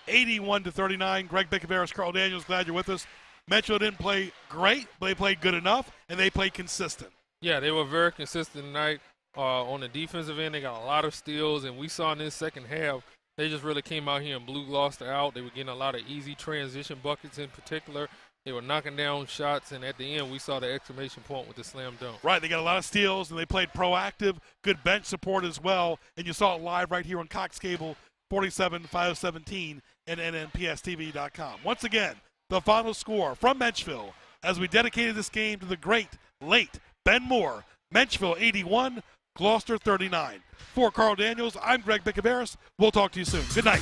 81-39. Greg Bickaveris, Carl Daniels, glad you're with us. Menchville didn't play great, but they played good enough, and they played consistent. Yeah, they were very consistent tonight. On the defensive end, they got a lot of steals, and we saw in this second half, they just really came out here and blew Gloucester out. They were getting a lot of easy transition buckets in particular. They were knocking down shots, and at the end, we saw the exclamation point with the slam dunk. Right, they got a lot of steals, and they played proactive, good bench support as well, and you saw it live right here on Cox Cable, 47-517 and nnpstv.com. Once again, the final score from Menchville as we dedicated this game to the great, late Ben Moore. Menchville 81, Gloucester 39. For Carl Daniels, I'm Greg Bickaveris. We'll talk to you soon. Good night.